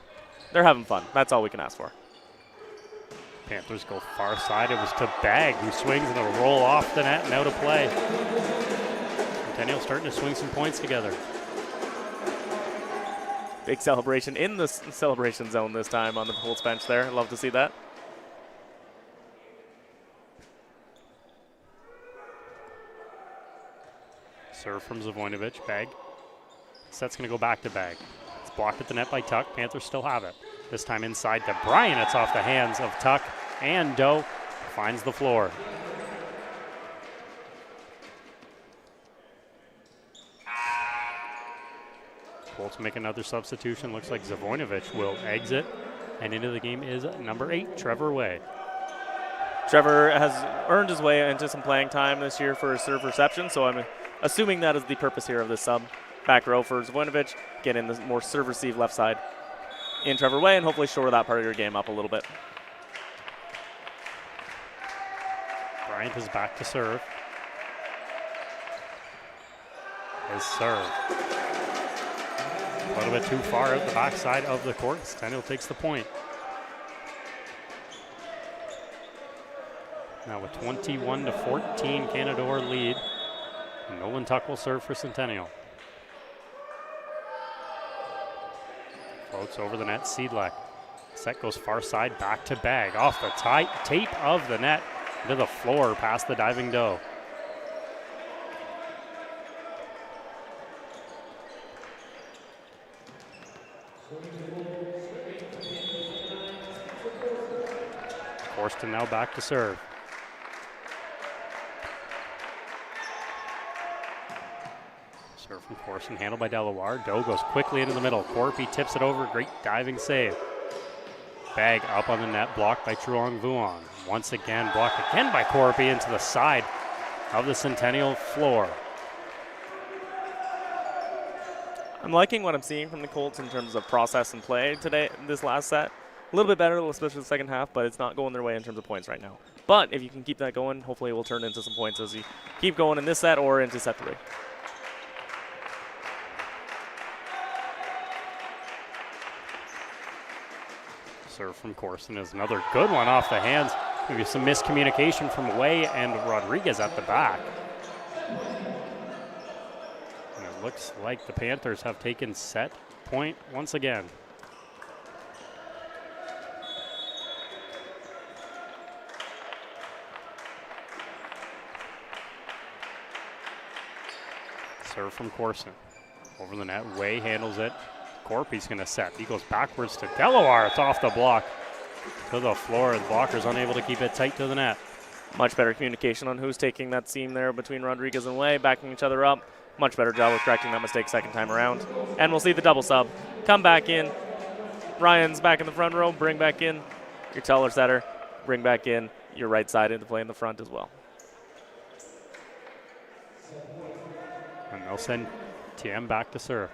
they're having fun. That's all we can ask for. Panthers go far side. It was to Bag, who swings and it'll roll off the net and out of play. Centennial starting to swing some points together. Big celebration in the celebration zone this time on the Colts bench there. Love to see that. Serve from Zavoinovic. Bag. Set's going to go back to Bag. It's blocked at the net by Tuck. Panthers still have it. This time inside to Bryant. It's off the hands of Tuck, and Doe finds the floor. Colts make another substitution. Looks like Zavoinovic will exit, and into the game is number 8, Trevor Way. Trevor has earned his way into some playing time this year for his serve reception, so I'm assuming that is the purpose here of this sub. Back row for Zavoinovic, get in the more serve receive left side in Trevor Way, and hopefully shore that part of your game up a little bit. Bryant is back to serve. His serve. A little bit too far out the backside of the court. Centennial takes the point. Now with 21-14 Canadore lead. Nolan Tuck will serve for Centennial. Floats over the net, Seedlek. Set goes far side, back to Bag. Off the tape of the net, into the floor, past the diving Doe. Forston now back to serve. Serve from Forston, handled by Delaware. Doe goes quickly into the middle. Corpy tips it over, great diving save. Bag up on the net, blocked by Truong Vuong. Once again, blocked again by Corpy into the side of the Centennial floor. I'm liking what I'm seeing from the Colts in terms of process and play today, this last set. A little bit better, especially the second half, but it's not going their way in terms of points right now. But if you can keep that going, hopefully it will turn into some points as you keep going in this set or into set 3. Serve from Corson is another good one off the hands. Maybe some miscommunication from Way and Rodriguez at the back. And it looks like the Panthers have taken set point once again. Serve from Corson. Over the net, Way handles it. Corpy's going to set. He goes backwards to Delaware. It's off the block to the floor. The blocker's unable to keep it tight to the net. Much better communication on who's taking that seam there between Rodriguez and Way, backing each other up. Much better job of correcting that mistake second time around. And we'll see the double sub come back in. Ryan's back in the front row. Bring back in your taller setter. Bring back in your right side into play in the front as well. And they'll send TM back to serve.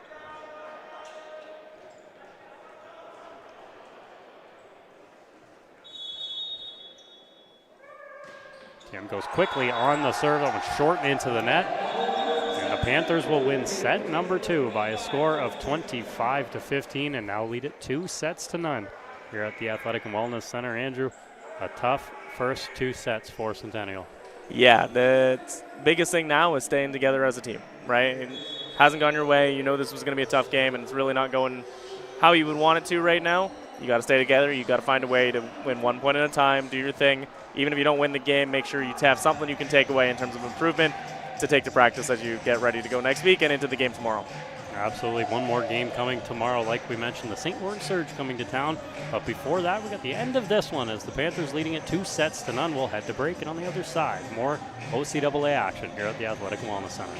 TM goes quickly on the serve. That was short into the net. And the Panthers will win set number 2 by a score of 25-15 and now lead it 2-0 here at the Athletic and Wellness Center. Andrew, a tough first 2 sets for Centennial. Yeah, the biggest thing now is staying together as a team, right? It hasn't gone your way. You know this was going to be a tough game, and it's really not going how you would want it to right now. You got to stay together. You got to find a way to win 1 point at a time, do your thing. Even if you don't win the game, make sure you have something you can take away in terms of improvement to take to practice as you get ready to go next week and into the game tomorrow. Absolutely. One more game coming tomorrow. Like we mentioned, the St. Lawrence Surge coming to town. But before that, we got the end of this one as the Panthers leading it 2-0. We'll head to break, and on the other side, more OCAA action here at the Athletic and Wellness Center.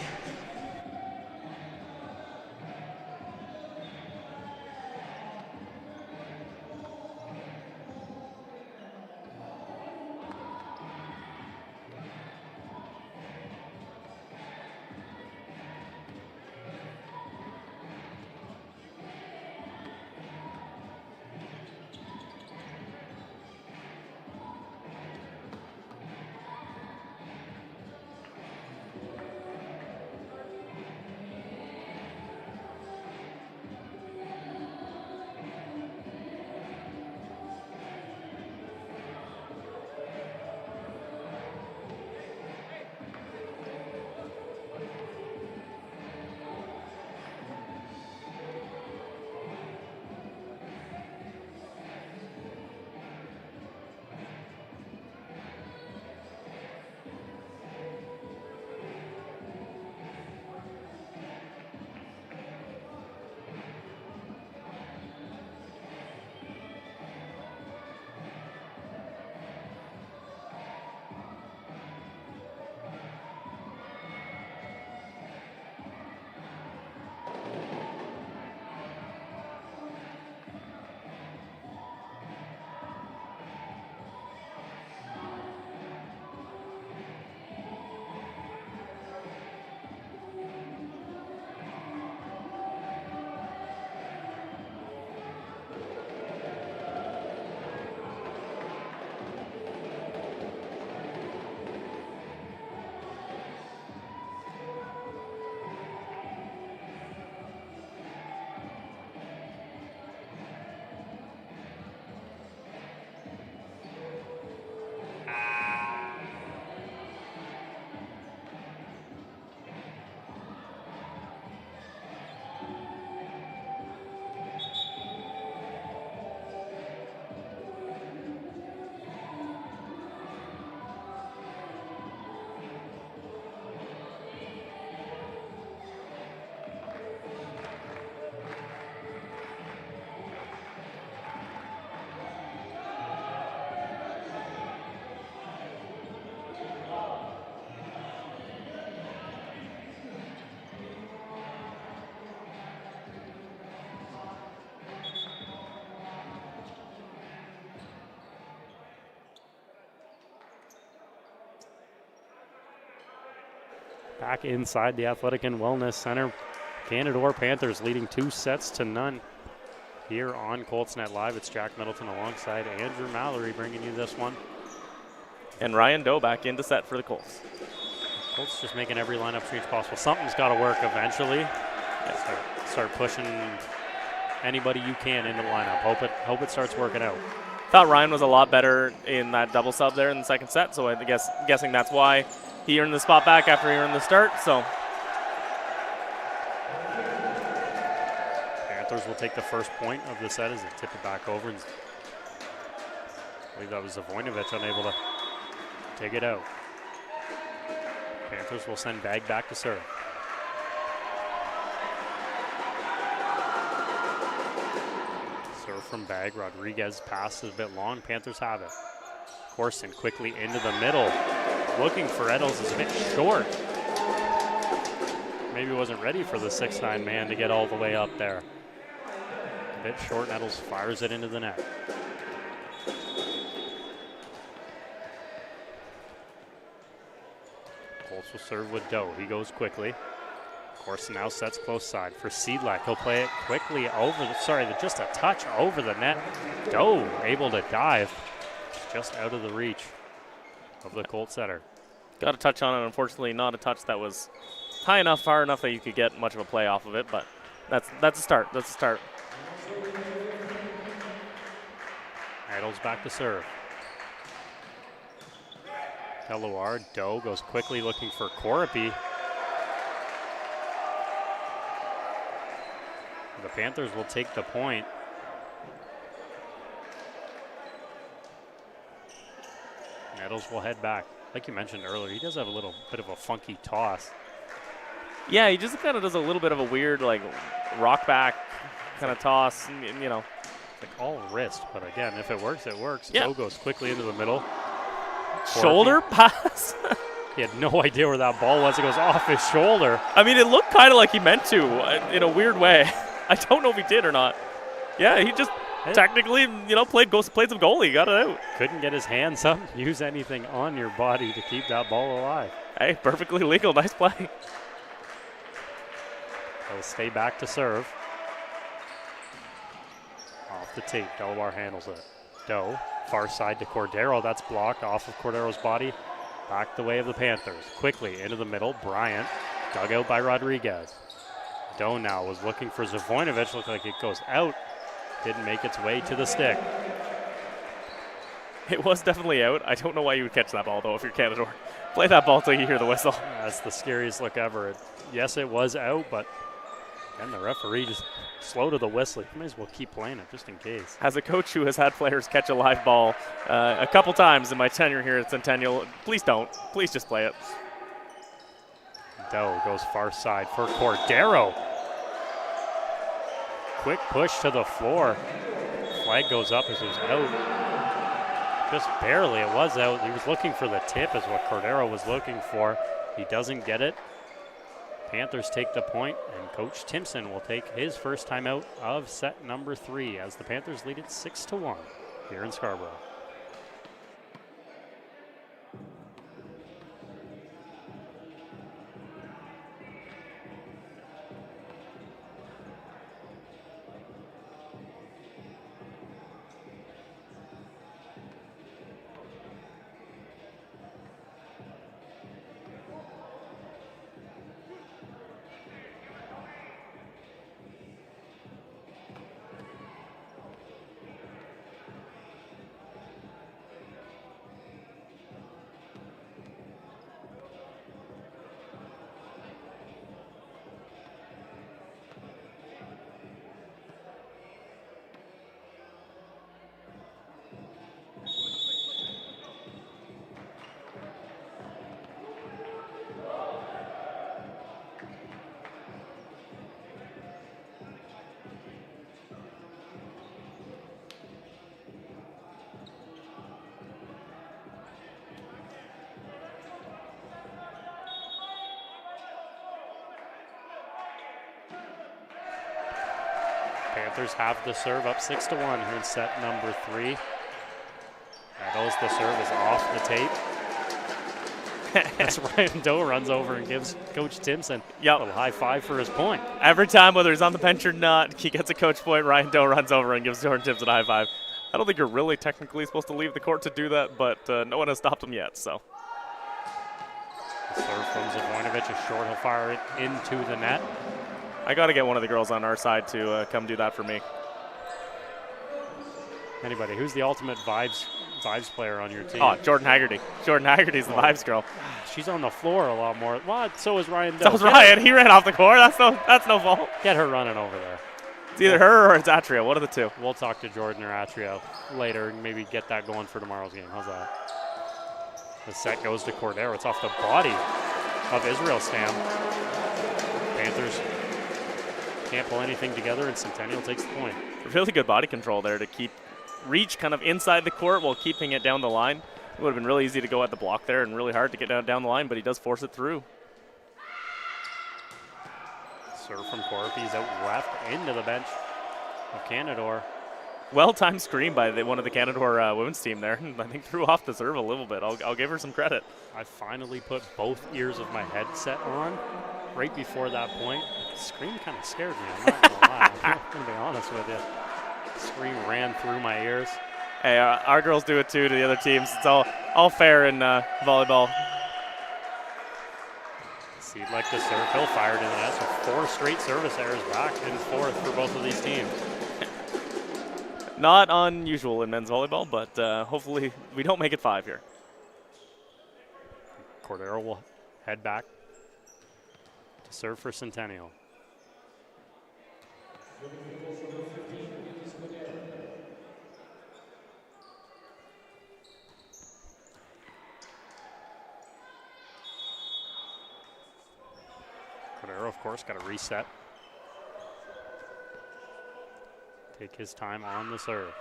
Back inside the Athletic and Wellness Center, Canadore Panthers leading 2-0 here on Colts Net Live. It's Jack Middleton alongside Andrew Mallory bringing you this one. And Ryan Doe back into set for the Colts. Colts just making every lineup change possible. Something's got to work eventually. Start pushing anybody you can into the lineup. Hope it starts working out. Thought Ryan was a lot better in that double sub there in the second set, so I guessing that's why he earned the spot back after he earned the start. So Panthers will take the first point of the set as they tip it back over. I believe that was Zavoinovic unable to take it out. Panthers will send Bag back to serve. Serve from Bag. Rodriguez passes a bit long. Panthers have it. Corson quickly into the middle. Looking for Eddles is a bit short. Maybe wasn't ready for the 6'9" man to get all the way up there. A bit short, and Eddles fires it into the net. Colts will serve with Doe. He goes quickly. Corson now sets close side for Seedlack. He'll play it quickly over just a touch over the net. Doe able to dive just out of the reach of the Colts setter. Got a touch on it, unfortunately not a touch that was high enough, far enough that you could get much of a play off of it, but that's a start. That's a start. Idles back to serve. Teloir, Doe goes quickly looking for Corapi. The Panthers will take the point. Nettles will head back. Like you mentioned earlier, he does have a little bit of a funky toss. Yeah, he just kind of does a little bit of a weird, like, rock back kind of toss, and, you know. Like all wrist, but again, if it works, it works. Yeah. Doe goes quickly into the middle. Shoulder pass? He had no idea where that ball was. It goes off his shoulder. I mean, it looked kind of like he meant to in a weird way. I don't know if he did or not. Yeah, he just technically, you know, played some goalie, got it out. Couldn't get his hands up, use anything on your body to keep that ball alive. Hey, perfectly legal. Nice play. He'll stay back to serve. Off the tape, Delaware handles it. Doe, far side to Cordero. That's blocked off of Cordero's body. Back the way of the Panthers. Quickly into the middle. Bryant, dug out by Rodriguez. Doe now was looking for Zavoinovic. Looked like it goes out. Didn't make its way to the stick. It was definitely out. I don't know why you would catch that ball, though, if you're Canadore. Play that ball till you hear the whistle. That's the scariest look ever. Yes, it was out, but then the referee just slow to the whistle. You might as well keep playing it just in case. As a coach who has had players catch a live ball a couple times in my tenure here at Centennial, please don't. Please just play it. Doe goes far side for Cordero. Quick push to the floor. Flag goes up as it was out. Just barely, it was out. He was looking for the tip is what Cordero was looking for. He doesn't get it. Panthers take the point, and Coach Timpson will take his first time out of set number 3 as the Panthers lead it 6-1 here in Scarborough. Panthers have the serve up 6-1 here in set number 3. Nettles, the serve is off the tape. That's Ryan Doe runs over and gives Coach Timpson a little high five for his point. Every time, whether he's on the bench or not, he gets a coach point. Ryan Doe runs over and gives Jordan Timpson a high five. I don't think you're really technically supposed to leave the court to do that, but no one has stopped him yet. So. The serve from Zavoinovic is short. He'll fire it into the net. I got to get one of the girls on our side to come do that for me. Anybody, who's the ultimate vibes player on your team? Oh, Jordan Haggerty. Jordan Haggerty's the vibes girl. She's on the floor a lot more. Well, so is Ryan Doe. So is Ryan. He ran off the court. That's no fault. Get her running over there. It's either her or it's Atria. One of the two. We'll talk to Jordan or Atria later and maybe get that going for tomorrow's game. How's that? The set goes to Cordero. It's off the body of Israel Stam. Panthers can't pull anything together, and Centennial takes the point. Really good body control there to keep reach kind of inside the court while keeping it down the line. It would have been really easy to go at the block there and really hard to get down the line, but he does force it through. Serve from Corpy's out left into the bench of Canadore. Well-timed screen by one of the Canadore women's team there. I think threw off the serve a little bit. I'll give her some credit. I finally put both ears of my headset on right before that point. The scream kind of scared me. I'm not going to lie. I'm going to be honest with you. The scream ran through my ears. Hey, our girls do it too to the other teams. It's all fair in volleyball. Seedlek to serve. He'll fire it in the net. So 4 straight service errors back and forth for both of these teams. Not unusual in men's volleyball, but hopefully we don't make it 5 here. Cordero will head back to serve for Centennial. Cordero, of course, got to reset. Take his time on the serve.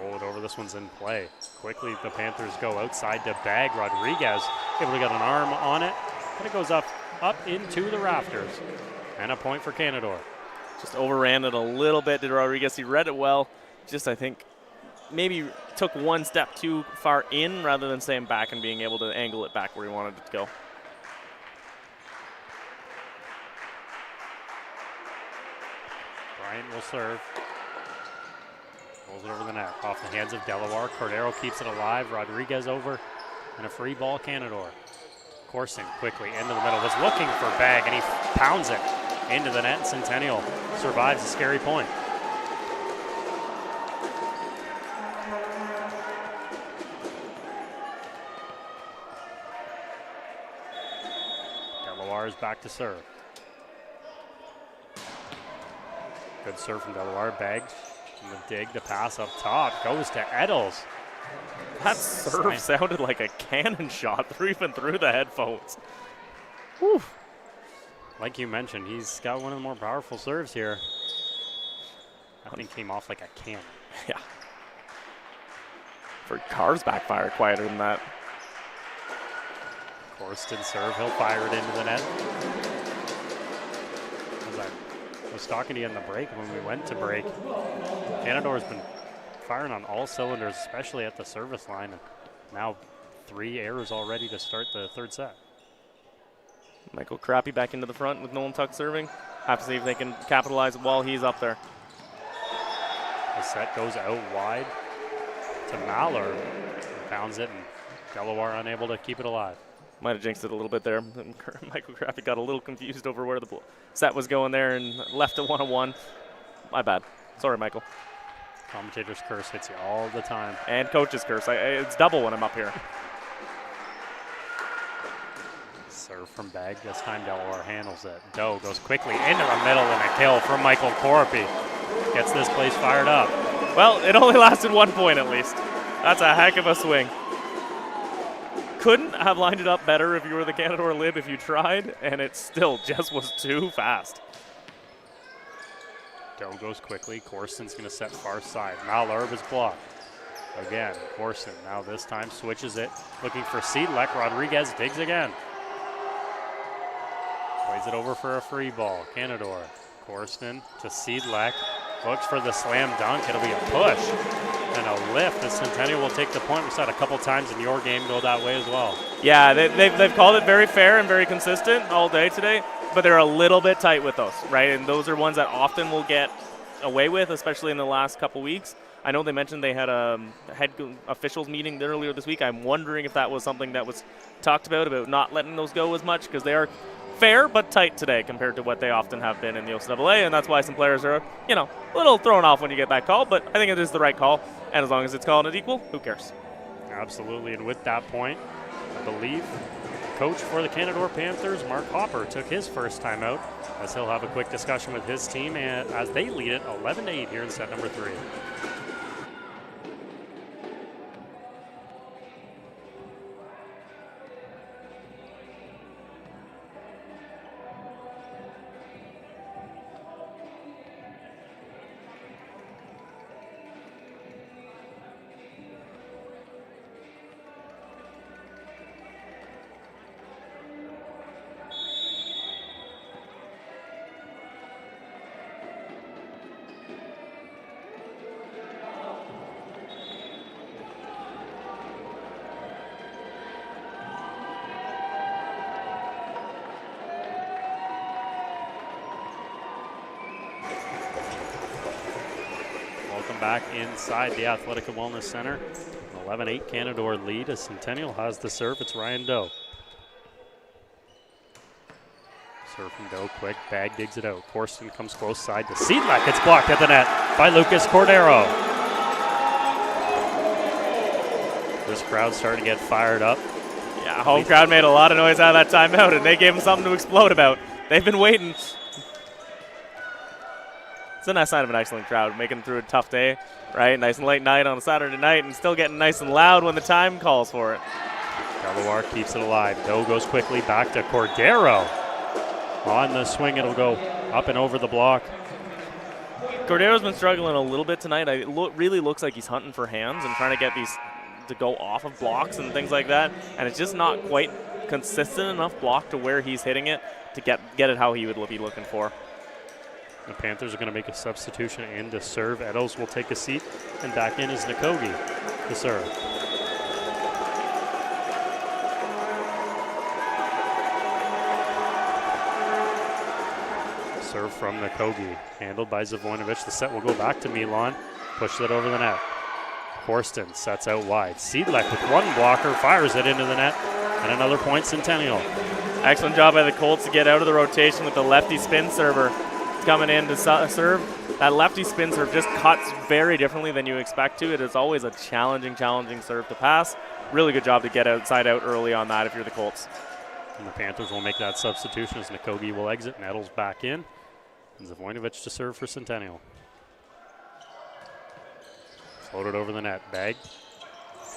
Roll it over. This one's in play. Quickly, the Panthers go outside to bag. Rodriguez able to get an arm on it, but it goes up into the rafters. And a point for Canadore. Just overran it a little bit, did Rodriguez. He read it well. Just, I think, maybe took one step too far in rather than staying back and being able to angle it back where he wanted it to go. Bryant will serve. Rolls it over the net. Off the hands of Delaware. Cordero keeps it alive. Rodriguez over. And a free ball, Canadore. Corson quickly into the middle. Was looking for bag, and he pounds it into the net. Centennial survives a scary point. Delaware is back to serve. Good serve from Delaware. Bagged. And the dig to pass up top goes to Eddles. That serve sounded like a cannon shot even through the headphones. Whew. Like you mentioned, he's got one of the more powerful serves here. That thing came off like a cannon. Yeah. For cars backfire quieter than that. Corsten serve, he'll fire it into the net. As I was talking to you in the break when we went to break, Canadore's been firing on all cylinders, especially at the service line. And now 3 errors already to start the third set. Michael Crappy back into the front with Nolan Tuck serving. Have to see if they can capitalize while he's up there. The set goes out wide to Mallard. Pounds it, and Delaware unable to keep it alive. Might have jinxed it a little bit there. Michael Crappy got a little confused over where the set was going there and left it 1-on-1. My bad. Sorry, Michael. Commentator's curse hits you all the time. And coach's curse. It's double when I'm up here. Serve from bag. This time Delaware handles it. Doe goes quickly into the middle and a kill from Michael Corpy. Gets this place fired up. Well, it only lasted 1 point at least. That's a heck of a swing. Couldn't have lined it up better if you were the Canadore Lib if you tried, and it still just was too fast. Doe goes quickly. Corsten's going to set far side. Malherbe is blocked. Again, Corsten now this time switches it. Looking for Seedlek. Rodriguez digs again. Plays it over for a free ball. Canadore. Corsten to Seedlek. Looks for the slam dunk. It'll be a push and a lift. The Centennial will take the point. We saw it a couple times in your game go that way as well. Yeah, they've called it very fair and very consistent all day today, but they're a little bit tight with those, right? And those are ones that often will get away with, especially in the last couple weeks. I know they mentioned they had a head officials meeting earlier this week. I'm wondering if that was something that was talked about not letting those go as much, because they are fair but tight today compared to what they often have been in the OCAA, and that's why some players are, a little thrown off when you get that call, but I think it is the right call, and as long as it's called it equal, who cares? Absolutely, and with that point, I believe coach for the Canadore Panthers, Mark Hopper, took his first time out, as he'll have a quick discussion with his team and as they lead it 11-8 here in set number 3. Back inside the Athletic and Wellness Center. 11-8 Canadore lead as Centennial has the serve. It's Ryan Doe. Serve from Doe, quick, Bag digs it out. Corsten comes close side to Seidlak. It's blocked at the net by Lucas Cordero. This crowd's starting to get fired up. Yeah, home crowd made a lot of noise out of that timeout, and they gave them something to explode about. They've been waiting. It's a nice sign of an excellent crowd, making it through a tough day, right? Nice and late night on a Saturday night, and still getting nice and loud when the time calls for it. Delaware keeps it alive. Doe goes quickly back to Cordero. On the swing, it'll go up and over the block. Cordero's been struggling a little bit tonight. It really looks like he's hunting for hands and trying to get these to go off of blocks and things like that, and it's just not quite consistent enough block to where he's hitting it to get it how he would be looking for. The Panthers are going to make a substitution in to serve. Eddles will take a seat, and back in is Nikogi to serve. Serve from Nikogi, handled by Zavoinovic. The set will go back to Milan. Push that over the net. Corsten sets out wide. Seidlak with one blocker, fires it into the net, and another point Centennial. Excellent job by the Colts to get out of the rotation with the lefty spin server coming in to serve. That lefty spin serve just cuts very differently than you expect to. It is always a challenging serve to pass. Really good job to get outside out early on that if you're the Colts. And the Panthers will make that substitution as Nikogi will exit and Eddles back in. And Zavoinovic to serve for Centennial. Floated over the net. Bag.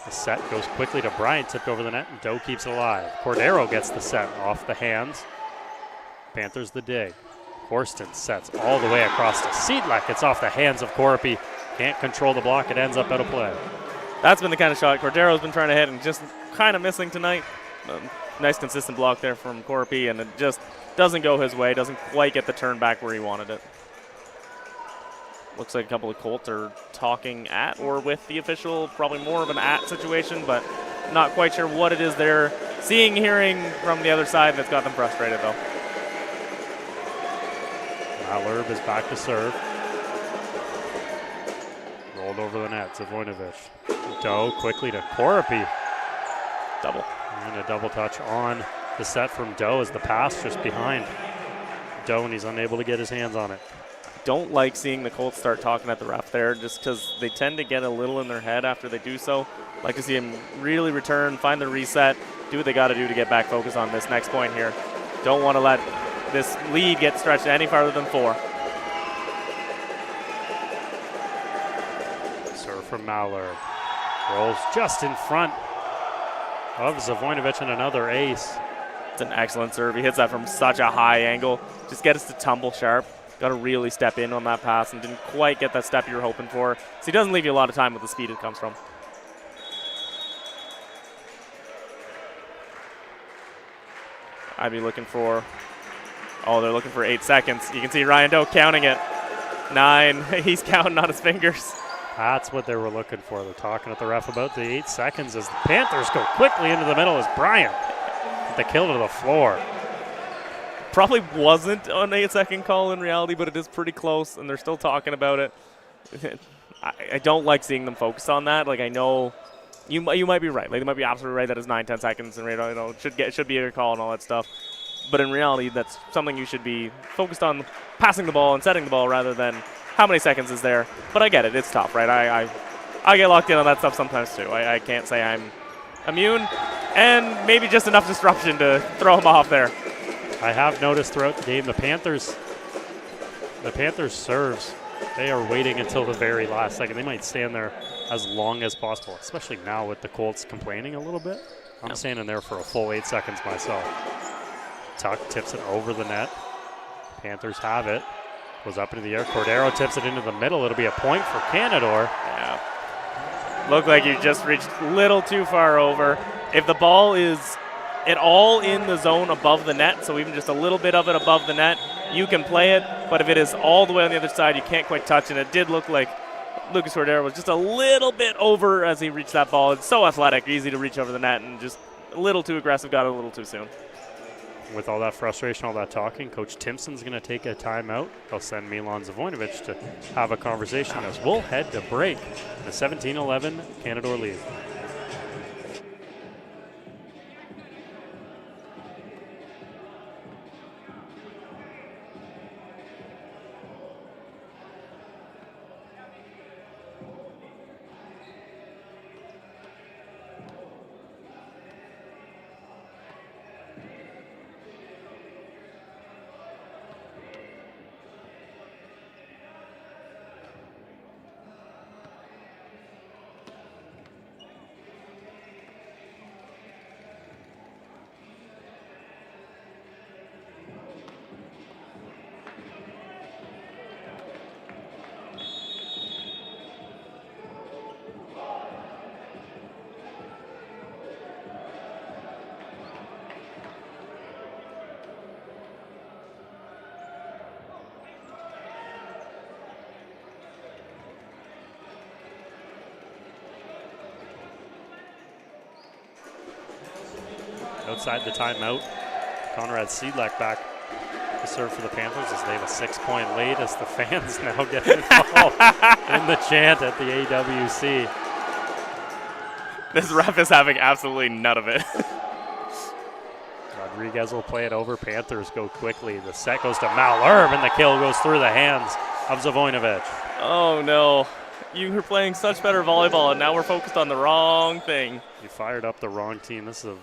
The set goes quickly to Bryant, tipped over the net, and Doe keeps it alive. Cordero gets the set off the hands. Panthers the dig. Corsten sets all the way across to Seidlak. It's off the hands of Corpy. Can't control the block. It ends up out of play. That's been the kind of shot Cordero's been trying to hit and just kind of missing tonight. Nice consistent block there from Corpy, and it just doesn't go his way. Doesn't quite get the turn back where he wanted it. Looks like a couple of Colts are talking at or with the official. Probably more of an at situation, but not quite sure what it is they're seeing, hearing from the other side that's got them frustrated, though. Malherbe is back to serve. Rolled over the net. Zavoinovic. Doe quickly to Corpy. Double. And a double touch on the set from Doe as the pass just behind Doe, and he's unable to get his hands on it. Don't like seeing the Colts start talking at the ref there just because they tend to get a little in their head after they do so. Like to see him really return, find the reset, do what they got to do to get back focused on this next point here. Don't want to let this lead get stretched any farther than 4. Serve from Malherbe. Rolls just in front of Zavoinovic and another ace. It's an excellent serve. He hits that from such a high angle. Just get us to tumble sharp. Got to really step in on that pass and didn't quite get that step you were hoping for. So he doesn't leave you a lot of time with the speed it comes from. I'd be looking for, they're looking for 8 seconds. You can see Ryan Doe counting it. 9, he's counting on his fingers. That's what they were looking for. They're talking at the ref about the 8 seconds as the Panthers go quickly into the middle as Bryant put the kill to the floor. Probably wasn't an 8-second call in reality, but it is pretty close, and they're still talking about it. I don't like seeing them focus on that. Like, I know you might be right. Like, they might be absolutely right that it's 9-10 seconds, and it should be a call and all that stuff. But in reality, that's something you should be focused on, passing the ball and setting the ball rather than how many seconds is there. But I get it. It's tough, right? I get locked in on that stuff sometimes too. I can't say I'm immune, and maybe just enough disruption to throw him off there. I have noticed throughout the game the Panthers serves, they are waiting until the very last second. They might stand there as long as possible, especially now with the Colts complaining a little bit. I'm standing there for a full 8 seconds myself. Tuck tips it over the net. Panthers have it. Goes up into the air. Cordero tips it into the middle. It'll be a point for Canadore. Yeah. Looked like you just reached a little too far over. If the ball is at all in the zone above the net, so even just a little bit of it above the net, you can play it. But if it is all the way on the other side, you can't quite touch it. It did look like Lucas Cordero was just a little bit over as he reached that ball. It's so athletic, easy to reach over the net, and just a little too aggressive, got it a little too soon. With all that frustration, all that talking, Coach Timpson's going to take a timeout. He'll send Milan Zavoinovic to have a conversation as we'll head to break. The 17-11 Canadore lead. outside the timeout. Conrad Seidlek back to serve for the Panthers as they have a 6-point lead as the fans now get involved in the chant at the AWC. This ref is having absolutely none of it. Rodriguez will play it over. Panthers go quickly. The set goes to Malherbe, and the kill goes through the hands of Zavoinovic. Oh, no. You were playing such better volleyball, and now we're focused on the wrong thing. You fired up the wrong team. This is a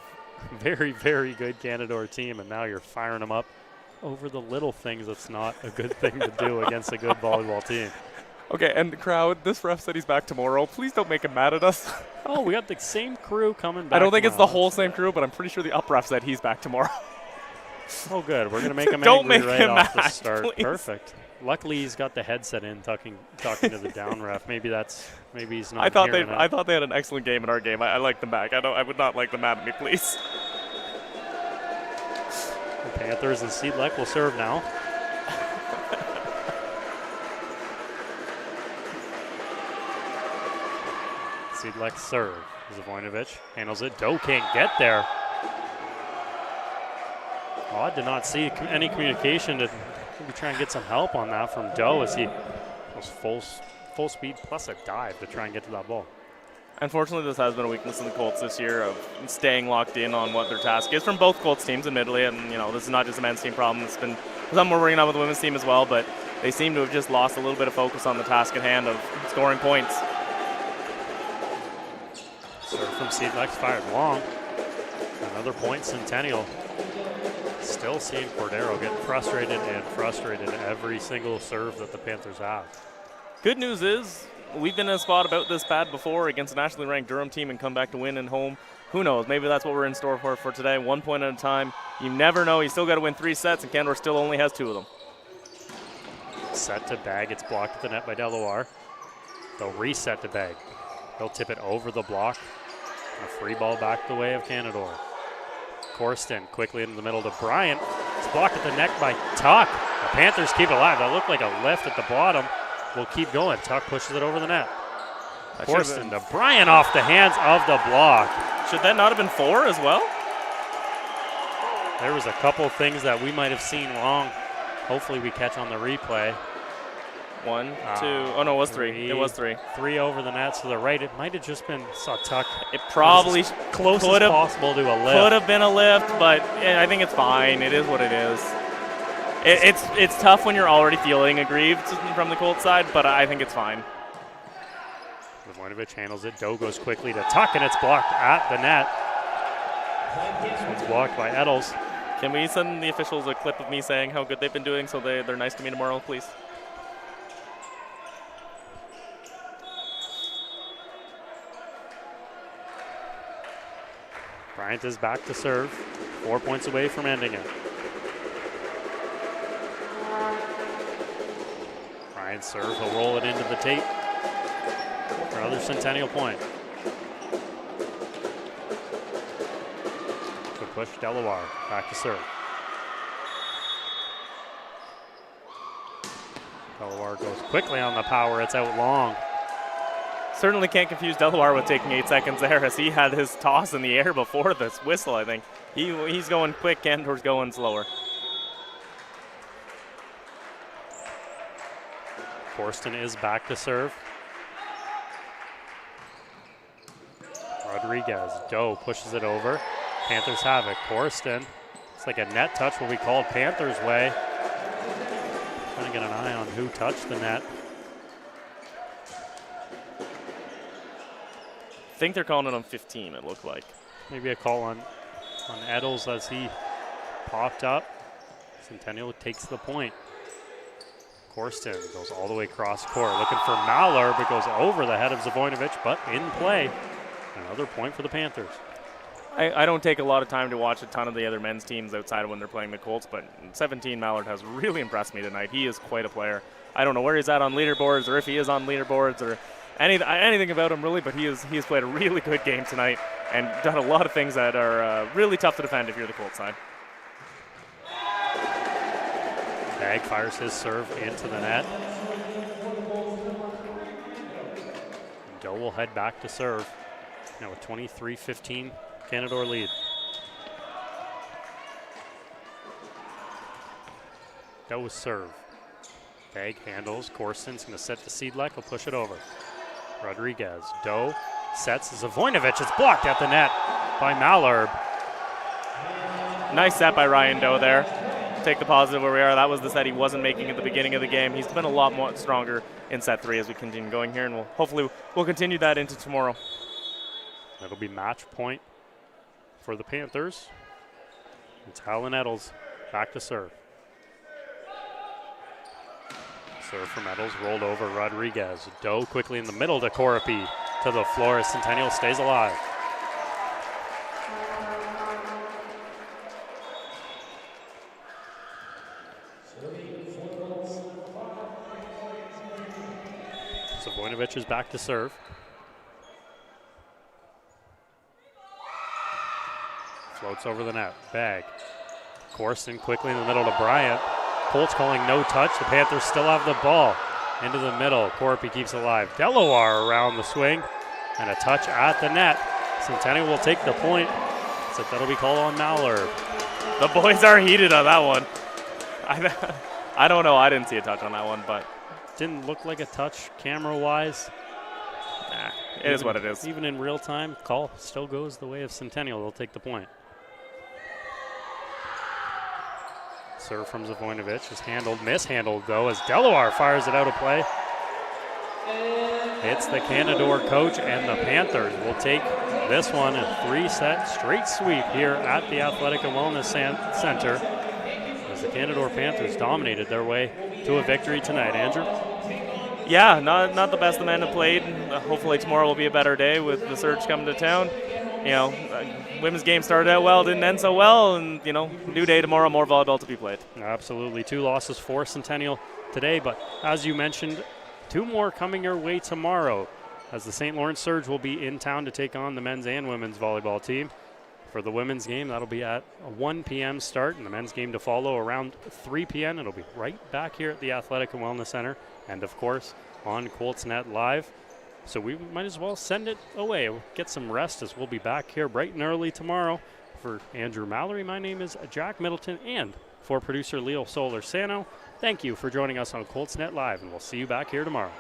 very, very good Canadore team, and now you're firing them up over the little things. That's not a good thing to do against a good volleyball team. Okay, and the crowd, this ref said he's back tomorrow. Please don't make him mad at us. Oh, we got the same crew coming back. I don't think it's the tomorrow. whole same crew, but I'm pretty sure the up ref said he's back tomorrow. Oh, good. We're going to make him Don't angry make right him off the mad, start. please. Perfect. Luckily, he's got the headset in, talking to the down ref. Maybe he's not. I thought hearing they had an excellent game in our game. I like them back. I would not like them mad at me, please. The Panthers and Seidlek will serve now. Seidlek serve. Zavoinovic handles it. Doe can't get there. Oh, I did not see any communication to maybe try and get some help on that from Doe as he was full speed plus a dive to try and get to that ball. Unfortunately, this has been a weakness in the Colts this year of staying locked in on what their task is from both Colts teams, admittedly. And, this is not just a men's team problem. It's been something we're working on with the women's team as well, but they seem to have just lost a little bit of focus on the task at hand of scoring points. Serve from Seidlek fired long. Another point, Centennial. Still seeing Cordero get frustrated every single serve that the Panthers have. Good news is we've been in a spot about this bad before against a nationally ranked Durham team and come back to win at home. Who knows? Maybe that's what we're in store for today. 1 point at a time. You never know. You still got to win 3 sets, and Canadore still only has 2 of them. Set to bag. It's blocked at the net by Deloire. They'll reset to bag. They'll tip it over the block. And a free ball back the way of Canadore. Corsten quickly into the middle to Bryant. It's blocked at the neck by Tuck. The Panthers keep it alive. That looked like a lift at the bottom. We'll keep going. Tuck pushes it over the net. Corsten to Bryant off the hands of the block. Should that not have been 4 as well? There was a couple things that we might have seen wrong. Hopefully we catch on the replay. 1, 2. Oh, no, it was 3. It was 3. 3 over the net to the right. It might have just been Tuck. It probably close as possible to a lift. Could have been a lift, but I think it's fine. It is what it is. It's tough when you're already feeling aggrieved from the Colts side, but I think it's fine. Zavoinovic handles it. Doe goes quickly to Tuck, and it's blocked at the net. This one's blocked by Eddles. Can we send the officials a clip of me saying how good they've been doing so they're nice to me tomorrow, please? Bryant is back to serve. 4 points away from ending it. Bryant serve. He'll roll it into the tape for another Centennial point. Good push, Deloire. Back to serve. Deloire goes quickly on the power. It's out long. Certainly can't confuse Deloire with taking 8 seconds there, as he had his toss in the air before this whistle, I think. He's going quick, Canadore's going slower. Corsten is back to serve. Rodriguez, Doe pushes it over. Panthers have it. Corsten, it's like a net touch will be called Panthers' way. Trying to get an eye on who touched the net. I think they're calling it on 15, it looked like. Maybe a call on Eddles as he popped up. Centennial takes the point. Corsten goes all the way cross court, looking for Malherbe, but goes over the head of Zavoinovic, but in play. Another point for the Panthers. I don't take a lot of time to watch a ton of the other men's teams outside of when they're playing the Colts, but 17 Mallard has really impressed me tonight. He is quite a player. I don't know where he's at on leaderboards or if he is on leaderboards or anything about him really, but he has played a really good game tonight and done a lot of things that are really tough to defend if you're the Colts side. Bag fires his serve into the net. Doe will head back to serve. Now with 23-15, Canadore lead. Doe's serve. Bag handles. Corsten's going to set the seed leg. He'll push it over. Rodriguez. Doe sets. Zavoinovic. It's blocked at the net by Malherbe. Nice set by Ryan Doe there. Take the positive where we are. That was the set he wasn't making at the beginning of the game. He's been a lot more stronger in set 3 as we continue going here, and we'll continue that into tomorrow. That'll be match point for the Panthers. It's Helen Eddles back to serve. Serve from Eddles, rolled over Rodriguez. Doe quickly in the middle to Corapi to the floor as Centennial stays alive. Zavoinovic is back to serve. Floats over the net. Bag. Corson quickly in the middle to Bryant. Colts calling no touch. The Panthers still have the ball. Into the middle. Corapi keeps alive. Delaware around the swing. And a touch at the net. Centennial will take the point. So that'll be called on Malherbe. The boys are heated on that one. I don't know. I didn't see a touch on that one, but didn't look like a touch camera-wise. Nah, it is what it is. Even in real time, call still goes the way of Centennial. They'll take the point. Serve from Zavoinovic is handled, mishandled though, as Delaware fires it out of play. It's the Canadore coach, and the Panthers will take this one a 3-set straight sweep here at the Athletic and Wellness Center as the Canadore Panthers dominated their way to a victory tonight. Andrew? Yeah, not the best the men have played. Hopefully tomorrow will be a better day with the Surge coming to town. You know, women's game started out well, didn't end so well, and, you know, new day tomorrow, more volleyball to be played. Absolutely. 2 losses for Centennial today, but as you mentioned, 2 more coming your way tomorrow as the St. Lawrence Surge will be in town to take on the men's and women's volleyball team. For the women's game, that'll be at a 1 p.m. start, and the men's game to follow around 3 p.m. It'll be right back here at the Athletic and Wellness Center, and of course on Coltsnet Live. So we might as well send it away. We'll get some rest as we'll be back here bright and early tomorrow. For Andrew Mallory, my name is Jack Middleton, and for producer Leo Soler-Sano, thank you for joining us on Coltsnet Live, and we'll see you back here tomorrow.